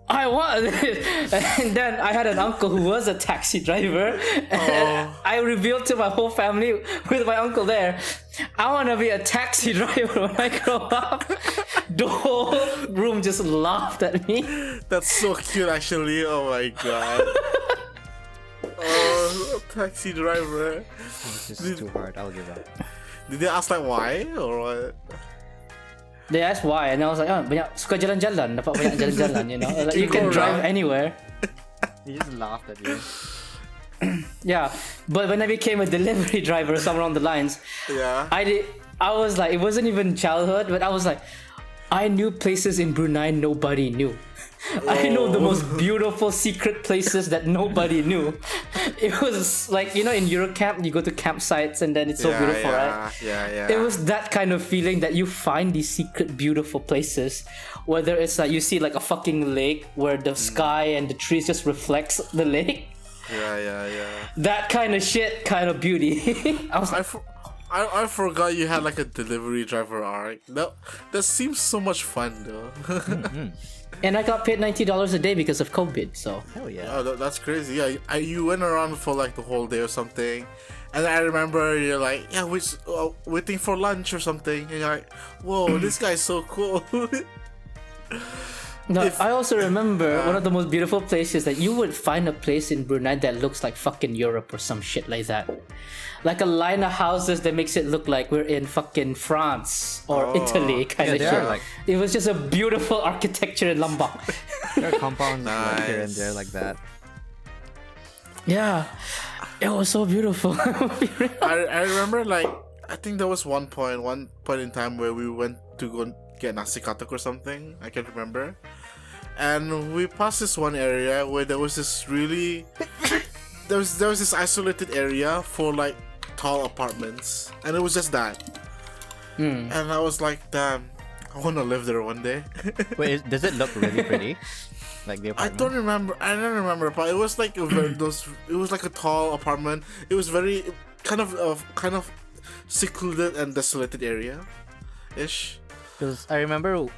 I want this. And then I had an uncle who was a taxi driver, and I revealed to my whole family with my uncle there, I want to be a taxi driver when I grow up. The whole room just laughed at me. That's so cute, actually. Oh my god. Oh, taxi driver. This is too hard. I'll give up. Did they ask like why or what? They asked why, and I was like, oh, banyak suka jalan-jalan, dapat banyak jalan-jalan, you know. Like, you can drive anywhere. He just laughed at you. Yeah, but when I became a delivery driver somewhere on the lines, Yeah. I was like, it wasn't even childhood, but I was like, I knew places in Brunei nobody knew. I know the most beautiful secret places that nobody knew. It was like, you know, in Eurocamp, you go to campsites and then it's so beautiful, right? Yeah. It was that kind of feeling that you find these secret beautiful places, whether it's like you see like a fucking lake where the sky and the trees just reflects the lake. Yeah. That kind of shit, kind of beauty. I was like, I forgot you had like a delivery driver arc. That seems so much fun though. and I got paid $90 a day because of COVID, so. Hell yeah. Oh, that's crazy. Yeah, you went around for like the whole day or something, and I remember you're like, yeah, waiting for lunch or something, and you're like, whoa, this guy's so cool. No, I also remember one of the most beautiful places that you would find a place in Brunei that looks like fucking Europe or some shit like that. Like a line of houses that makes it look like we're in fucking France or Italy kind of shit. Like, it was just a beautiful architecture in Lombok. there are compounds like here and there like that. Yeah, it was so beautiful. I remember like I think there was one point in time where we went to go get nasi katak or something. I can't remember. And we passed this one area where there was this really there was this isolated area for like tall apartments, and it was just that. And I was like, damn, I want to live there one day. Wait, does it look really pretty? Like the apartment? I don't remember, but it was like it was like a tall apartment. It was very kind of secluded and desolated area ish. Because I remember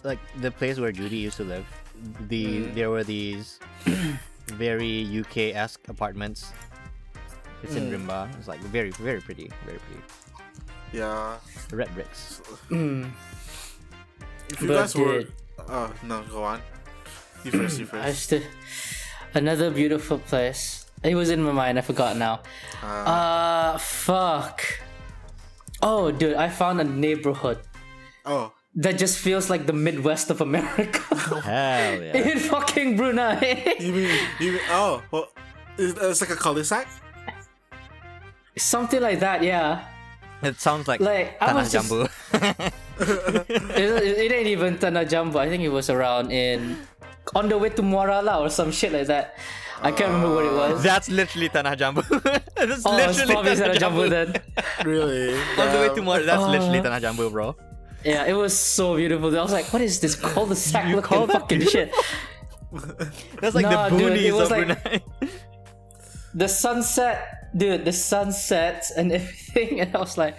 like the place where Judy used to live, there were these very UK-esque apartments. It's in Rimba. It's like very, very pretty, very pretty. Yeah. Red bricks. If you guys were, no, go on. You first. Another beautiful place It was in my mind. I forgot now. Fuck. Oh, dude, I found a neighborhood Oh. that just feels like the Midwest of America. Hell yeah. In fucking Brunei. You mean oh, well, it's like a cul-de-sac? Something like that, yeah. It sounds like Like, I Tanah was just... Jambu. it ain't even Tanah Jambu. I think it was around on the way to Muara lah or some shit like that. I can't remember what it was. That's literally Tanah Jambu. That's Oh, it's literally probably Tanah Jambu then. Really? On the way to Muara, that's literally Tanah Jambu, bro. Yeah, it was so beautiful. I was like, what is this cul-de-sac You call looking that fucking shit? That's like Nah, the dude, boonies it was of like- Brunei. The sunset, dude, the sunsets and everything. And I was like,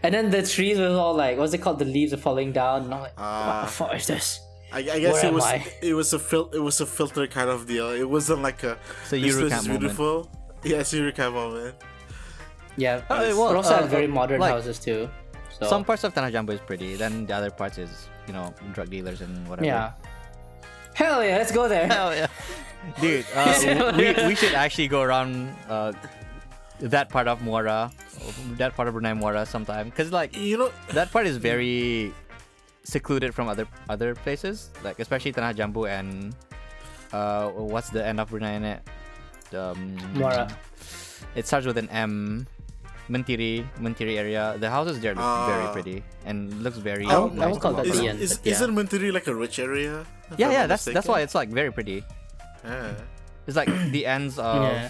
and then the trees were all like, what's it called? The leaves are falling down. And I'm like, what the fuck is this? I guess Where it was am I? it was a filter kind of deal. It wasn't like a It's a this place Eurocamp is moment. beautiful. Yeah, it's a Eurocamp moment. Yeah, well, but also had very modern like, houses too. So Some parts of Tanah Jambu is pretty. Then the other parts is, drug dealers and whatever. yeah. Hell yeah, let's go there. Hell yeah. Dude, we should actually go around that part of Muara, that part of Brunei Muara sometime. Because, like, You know, that part is very secluded from other places. Like, especially Tanah Jambu and what's the end of Brunei in it? Muara. It starts with an M. Mentiri area. The houses there look very pretty and looks very I nice. would call to that walk the around. end. isn't Mentiri like a rich area? If Yeah, I'm yeah. not That's mistaken? why it's like very pretty. Yeah. It's like the ends of Yeah.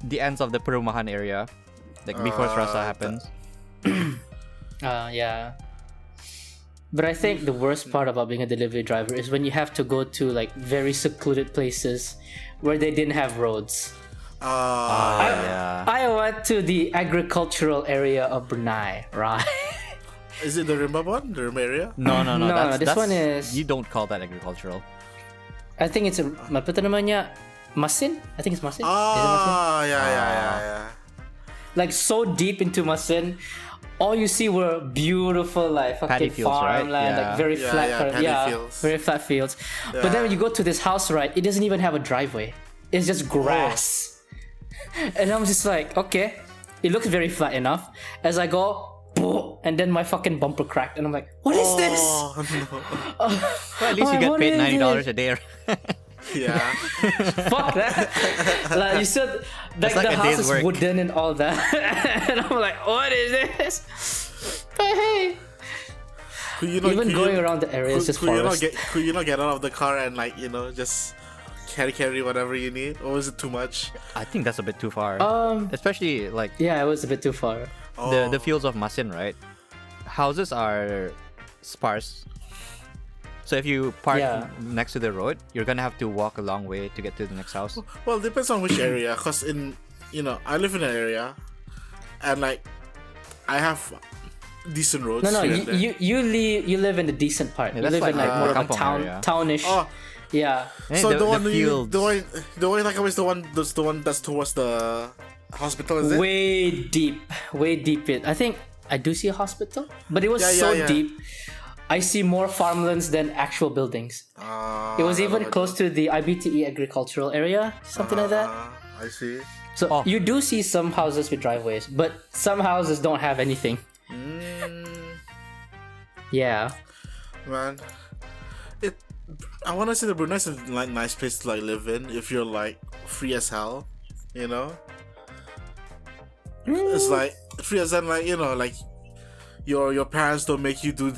the perumahan area, like before Serasa happens. Yeah. But I think the worst part about being a delivery driver is when you have to go to like very secluded places where they didn't have roads. Yeah. I went to the agricultural area of Brunei, right? Is it the Rimba one? The Rimba area? No. No, this one is- You don't call that agricultural. I think it's apa tu namanya? Masin? I think it's Masin. Is it Masin? Yeah. Like so deep into Masin, all you see were beautiful like Paddy fucking fields, right? farmland, Yeah. like very Yeah, flat, yeah, kind of- paddy fields. very flat fields. But then when you go to this house, right, it doesn't even have a driveway. It's just grass. And I'm just like, okay, it looks very flat enough. As I go, boom, and then my fucking bumper cracked, and I'm like, what is this? Oh no. Well, at least you get What paid is $90 it? a day. Yeah. Fuck that. Like you said, like like the a house day's is work. wooden and all that. And I'm like, what is this? But hey, even going around the area is just forest. Could you not get out of the car and like just carry whatever you need, or is it too much? I think that's a bit too far. Especially like Yeah, it was a bit too far. the fields of Masin, right? Houses are sparse. So if you park Yeah. next to the road, you're gonna have to walk a long way to get to the next house. Well, it depends on which area. Cause I live in an area, and like I have decent roads. No, here and there. you live in the decent part. Yeah, You that's live in like like more of a kampong area. townish. Oh, Yeah. so the the one fields. the one like always the one that's towards the hospital, is it? Way deep it. I think I do see a hospital, but it was Yeah, so yeah. deep. I see more farmlands than actual buildings. It was even close to the IBTE agricultural area, something like that. I see. So you do see some houses with driveways, but some houses don't have anything. Yeah. Man, I want to say that Brunei is a like nice place to like live in if you're like free as hell, It's like free as in like like your parents don't make you do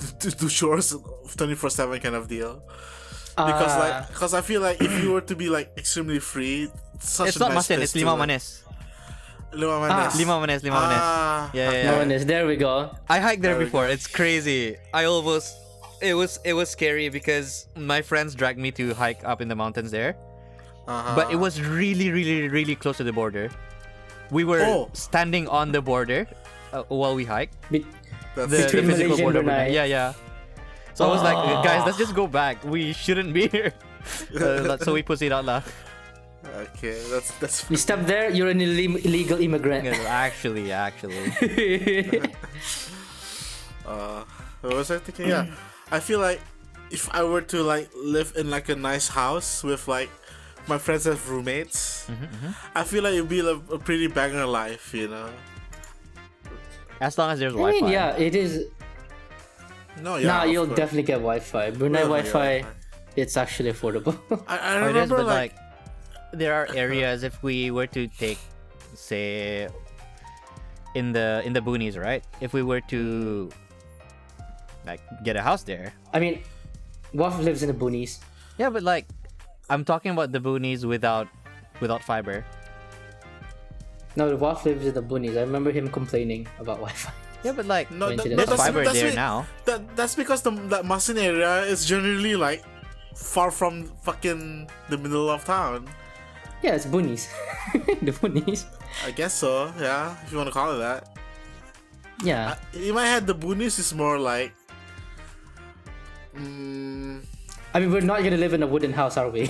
chores 24/7 kind of deal. Because I feel like if you were to be like extremely free, It's not Masin, it's Lima Manis. Lima Manis. Lima Manis. Yeah. No one is. There we go. I hiked there There we before. It's crazy. It was scary because my friends dragged me to hike up in the mountains there. But it was really, really, really close to the border. We were standing on the border while we hiked. That's The Between physical Malaysia and border. Brunei. Yeah. So I was like, guys, let's just go back. We shouldn't be here. So we pussied out lah. okay. That's You step there, you're an illegal immigrant. Actually. what was I thinking? Yeah, I feel like if I were to like live in like a nice house with like my friends have roommates. I feel like it'd be a pretty banger life, you know. As long as there's I Wi-Fi. mean, yeah, it is. No, yeah. Nah, of you'll course. definitely get Wi-Fi. Brunei We'll get Wi-Fi, it's actually affordable. I Oh, it is, remember but like, there are areas if we were to take, say, in the boonies, right? If we were to like get a house there. I mean, Waf lives in the boonies. Yeah, but like, I'm talking about the boonies without fiber. No, the Waf lives in the boonies. I remember him complaining about Wi-Fi. Yeah, but like, no, When she there's does- fiber there be- now. That's because that Masin area is generally like far from fucking the middle of town. Yeah, it's boonies. The boonies. I guess so. Yeah, if you want to call it that. Yeah. In my head, the boonies is more like. I mean, we're not gonna live in a wooden house, are we?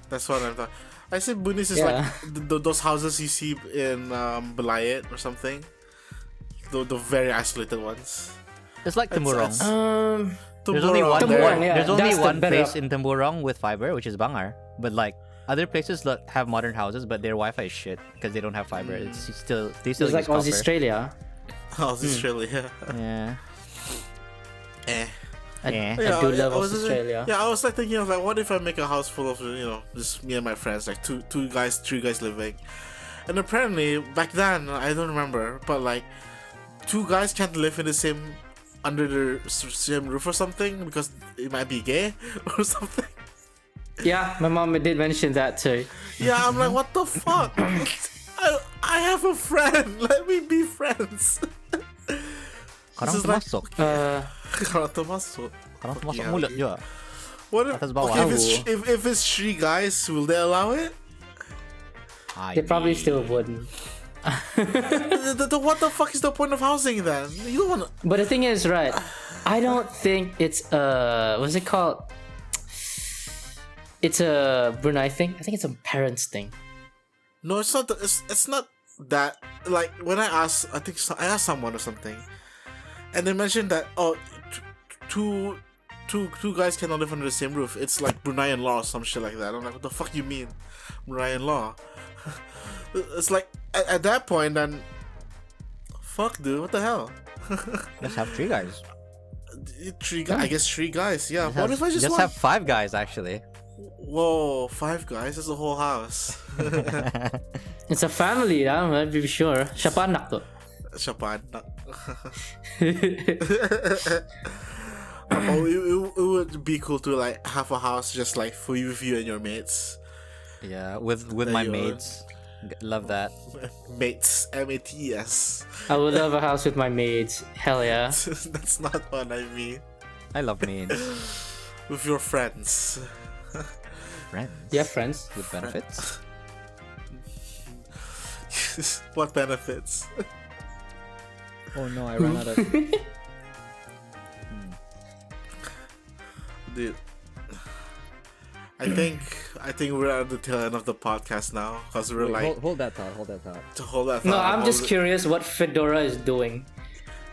That's what I'm talking. I said boonies is Yeah. like those houses you see in Belayet or something. The very isolated ones. It's like Temburong. There's only one. Temburong, yeah, There's only that's the one better- place in Temburong with fiber, which is Bangar. But like other places that have modern houses, but their Wi-Fi is shit because they don't have fiber. It's still they still It's like use copper. Australia. Oh, it's Australia. Yeah. Eh. Yeah. I do love was just- Australia. Yeah, I was like thinking of like, what if I make a house full of just me and my friends, like two guys, three guys living, and apparently back then I don't remember, but like two guys can't live in the same under the same roof or something because it might be gay or something. Yeah, my mom did mention that too. Yeah, I'm like, what the fuck? I have a friend. Let me be friends. Karang This is like- termasuk. Kalau termasuk. Karang termasuk Yeah, mulut okay. juga. What if, Atas bawah. okay, if it's three guys, will they allow it? They probably still wouldn't. What the fuck is the point of housing then? You don't want to. But the thing is, right? I don't think it's what's it called? It's a Brunei thing. I think it's a parents thing. No, it's not. It's not that. Like when I asked, I asked someone or something, and they mentioned that two guys cannot live under the same roof. It's like Bruneian law or some shit like that. I'm like, what the fuck you mean, Bruneian law? It's like at that point, then fuck, dude, what the hell? Let's have three guys. Three guys. I guess three guys. Yeah. What if I just just want? have five guys actually? Whoa, five guys? That's a whole house. It's a family, I'm not be sure. Siapa anak tu? Siapa anak? Oh, it would be cool to like have a house just like for you and your mates. Yeah, with There my you are. mates. Love that. Mates, MATES. I would love a house with my maids. Hell yeah. That's not what I mean. I love mates. With your friends. Friends. You have friends? With benefits. What benefits? Oh no, I ran out of. Dude. I think we're at the tail end of the podcast now because we're like hold that thought. Hold that thought. to hold that No, thought, I'm just hold it- curious what Fedora is doing.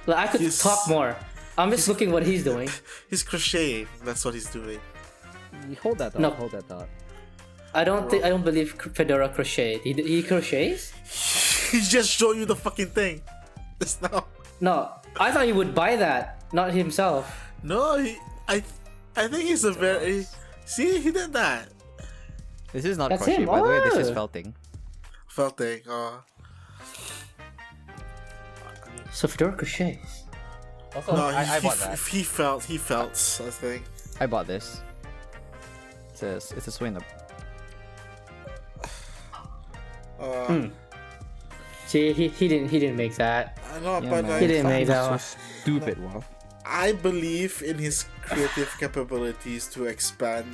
Like, I could He's- talk more. I'm just looking what he's doing. He's crocheting. That's what he's doing. Hold that thought. No. Hold that thought. I don't believe Fedora crocheted. He crochets? He just showed you the fucking thing. Just now. No, I thought he would buy that, not himself. No, I think he's a very. See, he did that. This is not That's crochet, him. by the way. This is Oh. felting. Felting. So Fedora crochets. Also, No, I bought that. He felt. I think. I bought this. It's a swing up. See, he didn't make that. I know, Yeah, but man. He didn't make that one. Stupid, wow. I believe in his creative capabilities to expand.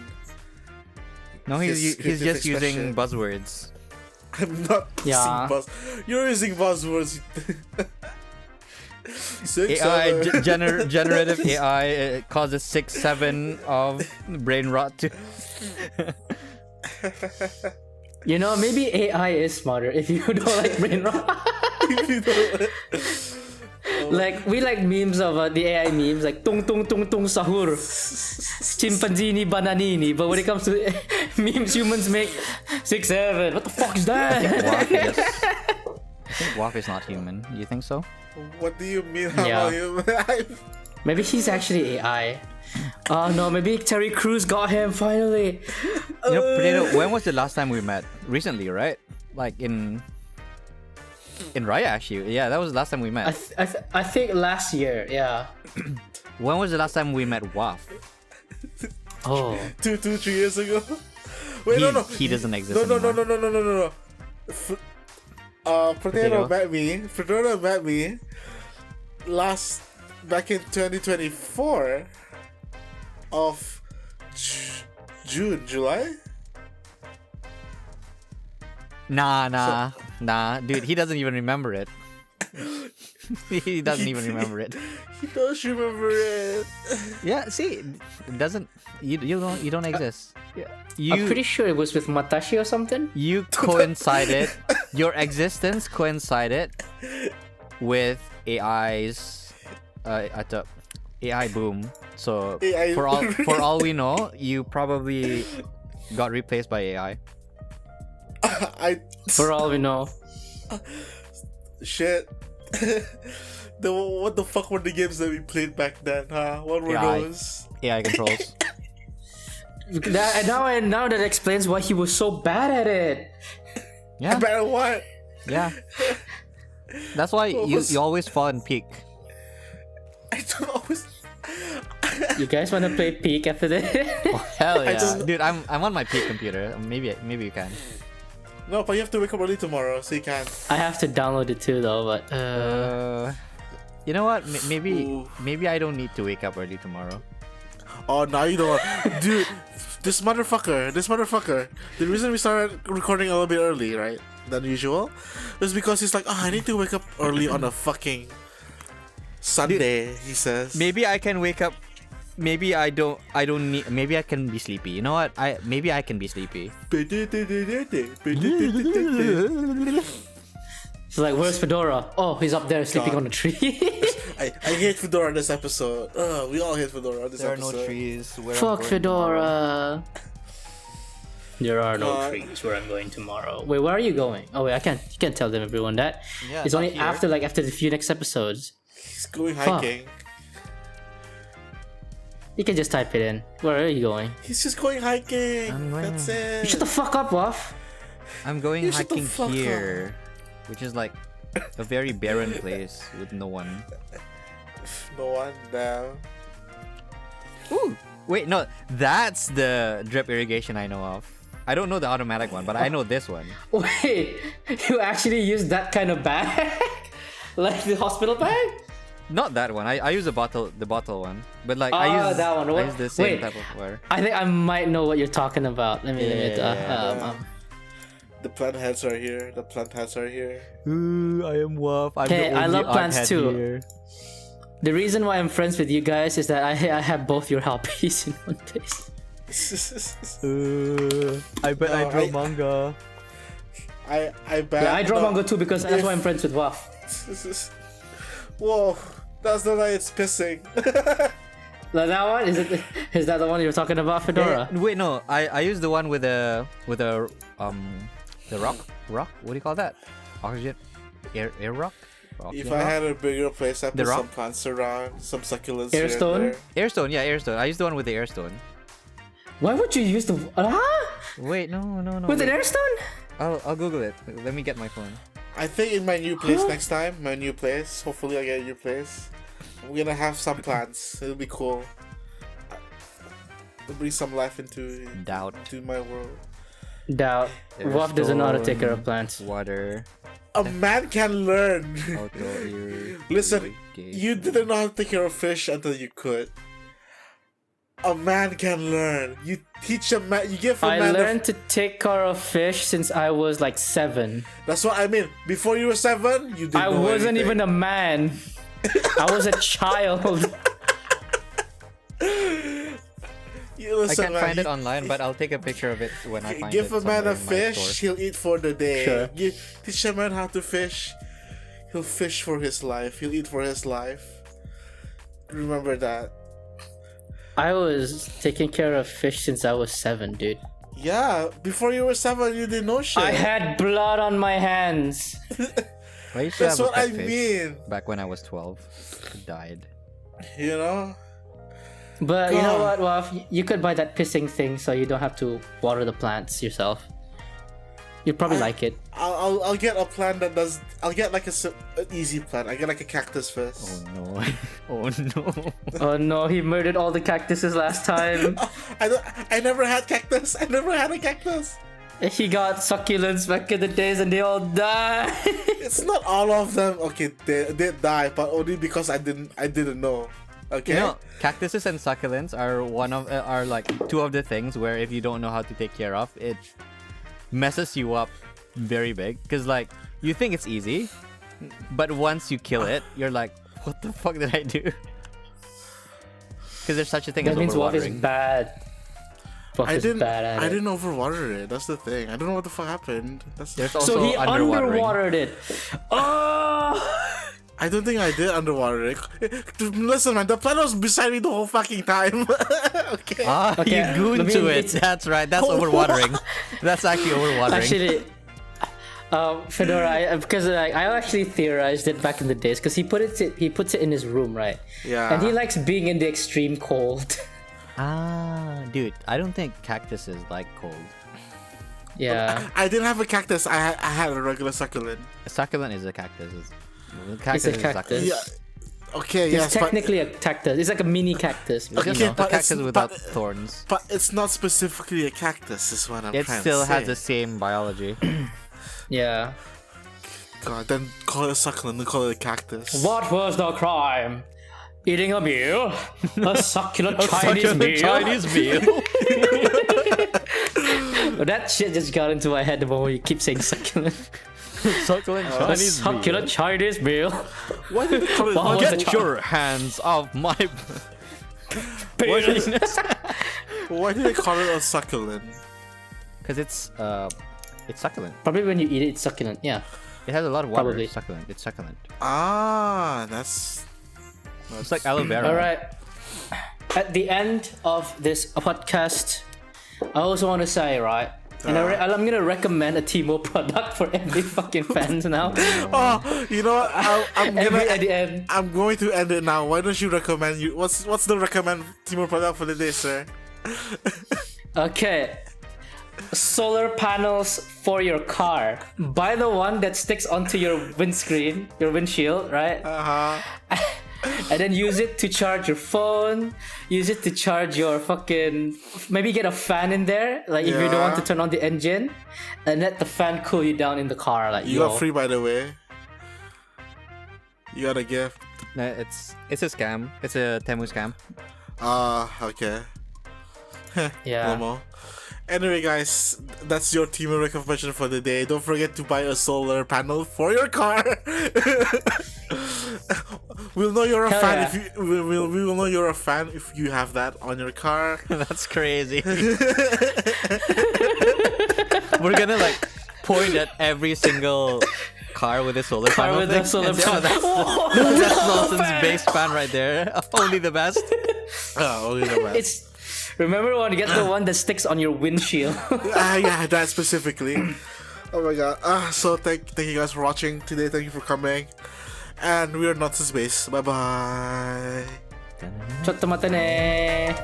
No, His he's creative just using expression. buzzwords. I'm not Yeah. using You're using buzzwords. Six, AI seven. generative AI causes 6-7 of brain rot to. You know, maybe AI is smarter if you don't like brain rot. Like, we like memes of the AI memes, like tung tung tung tung sahur, chimpanzini bananini. But when it comes to memes humans make. 6'7". What the fuck is that? Waff is, I think Waff is not human. Do you think so? What do you mean? How Yeah. are you? Maybe he's actually AI. Oh no, maybe Terry Crews got him finally. You know, Potato, when was the last time we met? Recently, right? Like in Raya, actually. Yeah, that was the last time we met. I think last year, yeah. When was the last time we met Waff? Oh. 3 years ago. Wait, no. He doesn't exist No. anymore. Potato met me. Potato met me back in 2024 of July. Nah, dude, he doesn't even remember it. He doesn't even remember it. He does remember it. Yeah, see, it doesn't. You don't exist. Yeah. You, I'm pretty sure it was with Matashi or something. You coincided. Your existence coincided with AI's at the AI boom. So AI for all we know, you probably got replaced by AI. For all we know. Shit. What the fuck were the games that we played back then, huh? What were AI. those? AI controls. Now that explains why he was so bad at it. Yeah. Better what? Yeah. That's why you always fall in peak. I don't always. You guys want to play Peak after this? Oh, hell yeah, just- dude! I'm on my peak computer. Maybe you can. No, but you have to wake up early tomorrow, so you can't. I have to download it too, though. But You know what? Maybe Ooh. I don't need to wake up early tomorrow. Oh, now you don't want. Dude, this motherfucker. The reason we started recording a little bit early, right, than usual, was because he's like, oh, I need to wake up early on a fucking Sunday, he says. Maybe I can wake up. Maybe I don't need. Maybe I can be sleepy. You know what? Maybe I can be sleepy. it's like, where's Fedora? Oh, he's up there sleeping on a tree. I hate Fedora this episode. We all hate Fedora this episode. trees. Fuck Fedora. There are no trees where I'm going tomorrow. Wait, where are you going? Oh wait, you can't tell them everyone that. Yeah, it's not only here. after the few next episodes. He's going Fuck. hiking. You can just type it in. Where are you going? He's just going hiking. I'm going- That's it. You shut the fuck up, Waff. I'm going You shut the hiking fuck here, which is like a very barren place with no one. No one down. Ooh, wait, no, that's the drip irrigation I know of. I don't know the automatic one, but I know this one. Wait, you actually use that kind of bag? Like the hospital bag? Not that one. I use the bottle one, but like I use that one. I use the same Wait. type of water. I think I might know what you're talking about. Let me. The plant heads are here. Ooh, I am Waff. I'm Okay, the I only love plants arthead too. here. The reason why I'm friends with you guys is that I have both your hobbies in one place. I bet I No, draw I- manga. I bet. Yeah, I draw no. manga too because that's why I'm friends with Waff. Whoa, that's the night it's pissing. Like that one? Is that the one you're talking about, Fedora? Wait, no. I use the one with the rock. What do you call that? Oxygen, air rock. If I had a bigger place, I'd The put rock? some plants around, some succulents. Air here and stone? there. Airstone, yeah, airstone. I use the one with the airstone. Why would you use the Wait, no. with an wait. airstone? I'll Google it. Let me get my phone. I think in my new place next time, hopefully I get a new place, I'm gonna have some plants. It'll be cool. It'll bring some life into my world. Doubt. Waff doesn't know how to take care of plants. Water. A man can learn. Listen, you didn't know how to take care of fish until you could. A man can learn. You teach a man. You give a I man. learned to take care of fish since I was like 7. That's what I mean. Before you were 7, you didn't. I know wasn't anything. even a man. I was a child. Listen, I can't man, find it online, but I'll take a picture of it when I find it. Give a man somewhere a in my fish, store. he'll eat for the day. Sure. Teach a man how to fish, he'll fish for his life. He'll eat for his life. Remember that. I was taking care of fish since I was 7, dude. Yeah, before you were 7, you didn't know shit. I had blood on my hands. I used to That's have a what I pet fish mean. back when I was 12. It died. You know? But you know God. what, Waf? You could buy that pissing thing so you don't have to water the plants yourself. You'd probably like it. I'll get a plant that does. I'll get like an easy plant. I get like a cactus first. Oh no. Oh no. Oh no, he murdered all the cactuses last time. I never had cactus. I never had a cactus. He got succulents back in the days and they all died. It's not all of them. Okay, they die, but only because I didn't know. Okay. You know, cactuses and succulents are are like two of the things where if you don't know how to take care of, it messes you up very big. Because like you think it's easy, but once you kill it, you're like, what the fuck did I do? Because there's such a thing That as means Wolf is overwatering. bad. Wolf is bad at I it. didn't overwater it. That's the thing. I don't know what the fuck happened. There's So also he underwatering. underwatered it. Oh! I don't think I did underwater it. Listen, man, the plant was beside me the whole fucking time. Okay. Ah, Okay, you gooned let me- to it. it's- That's right. That's overwatering. That's actually overwatering. Actually, Fedora, because I actually theorized it back in the days because he puts it in his room, right? Yeah. And he likes being in the extreme cold. Ah, dude, I don't think cactuses like cold. Yeah. I didn't have a cactus. I had a regular succulent. A succulent is a cactus. It's a cactus. Yeah. Okay. It's yes, technically a cactus. It's like a mini cactus. It's just Okay, a but cactus it's- without but- thorns. but it's not specifically a cactus. Is what I'm It trying still to say. has the same biology. Yeah. God, then call it a succulent. Then call it a cactus. What was the crime? Eating a meal? A succulent Chinese meal? Chinese meal. That shit just got into my head the moment you keep saying succulent. Succulent A Chinese succulent Chinese meal. Why did they call it? What why was did meal. they Get call- your hands off my Penis. Why did they call it a succulent? Because it's succulent. Probably when you eat it, it's succulent. Yeah. It has a lot of water. Probably. Succulent. It's succulent. Ah, that's It's like aloe vera. All right. At the end of this podcast, I also want to say, right, and I'm gonna recommend a Timo product for every fucking fans now. Oh, you know what? I'm At the end. I'm going to end it now. Why don't you recommend you? What's the recommend Timo product for the day, sir? Okay. Solar panels for your car. Buy the one that sticks onto your windscreen, your windshield, right? And then use it to charge your phone. Use it to charge your fucking. Maybe get a fan in there, like if you don't want to Yeah. turn on the engine, and let the fan cool you down in the car. Like You yo. got free, by the way. You got a gift. No, it's a scam. It's a Temu scam. Okay. Yeah. Lomo. Anyway, guys, that's your Timo recommendation for the day. Don't forget to buy a solar panel for your car. We'll know you're a Hell fan yeah. if you. We will know you're a fan if you have that on your car. That's crazy. We're gonna like point at every single car with a solar Car panel with thing a solar and say, "Oh, panel." that's Nelson's base fan right there. Only the best. Only the best. It's. Remember when you get the one that sticks on your windshield. Yeah, that specifically. Oh my god. So thank you guys for watching today. Thank you for coming. And we are not to space. Bye bye. Chotto mata ne.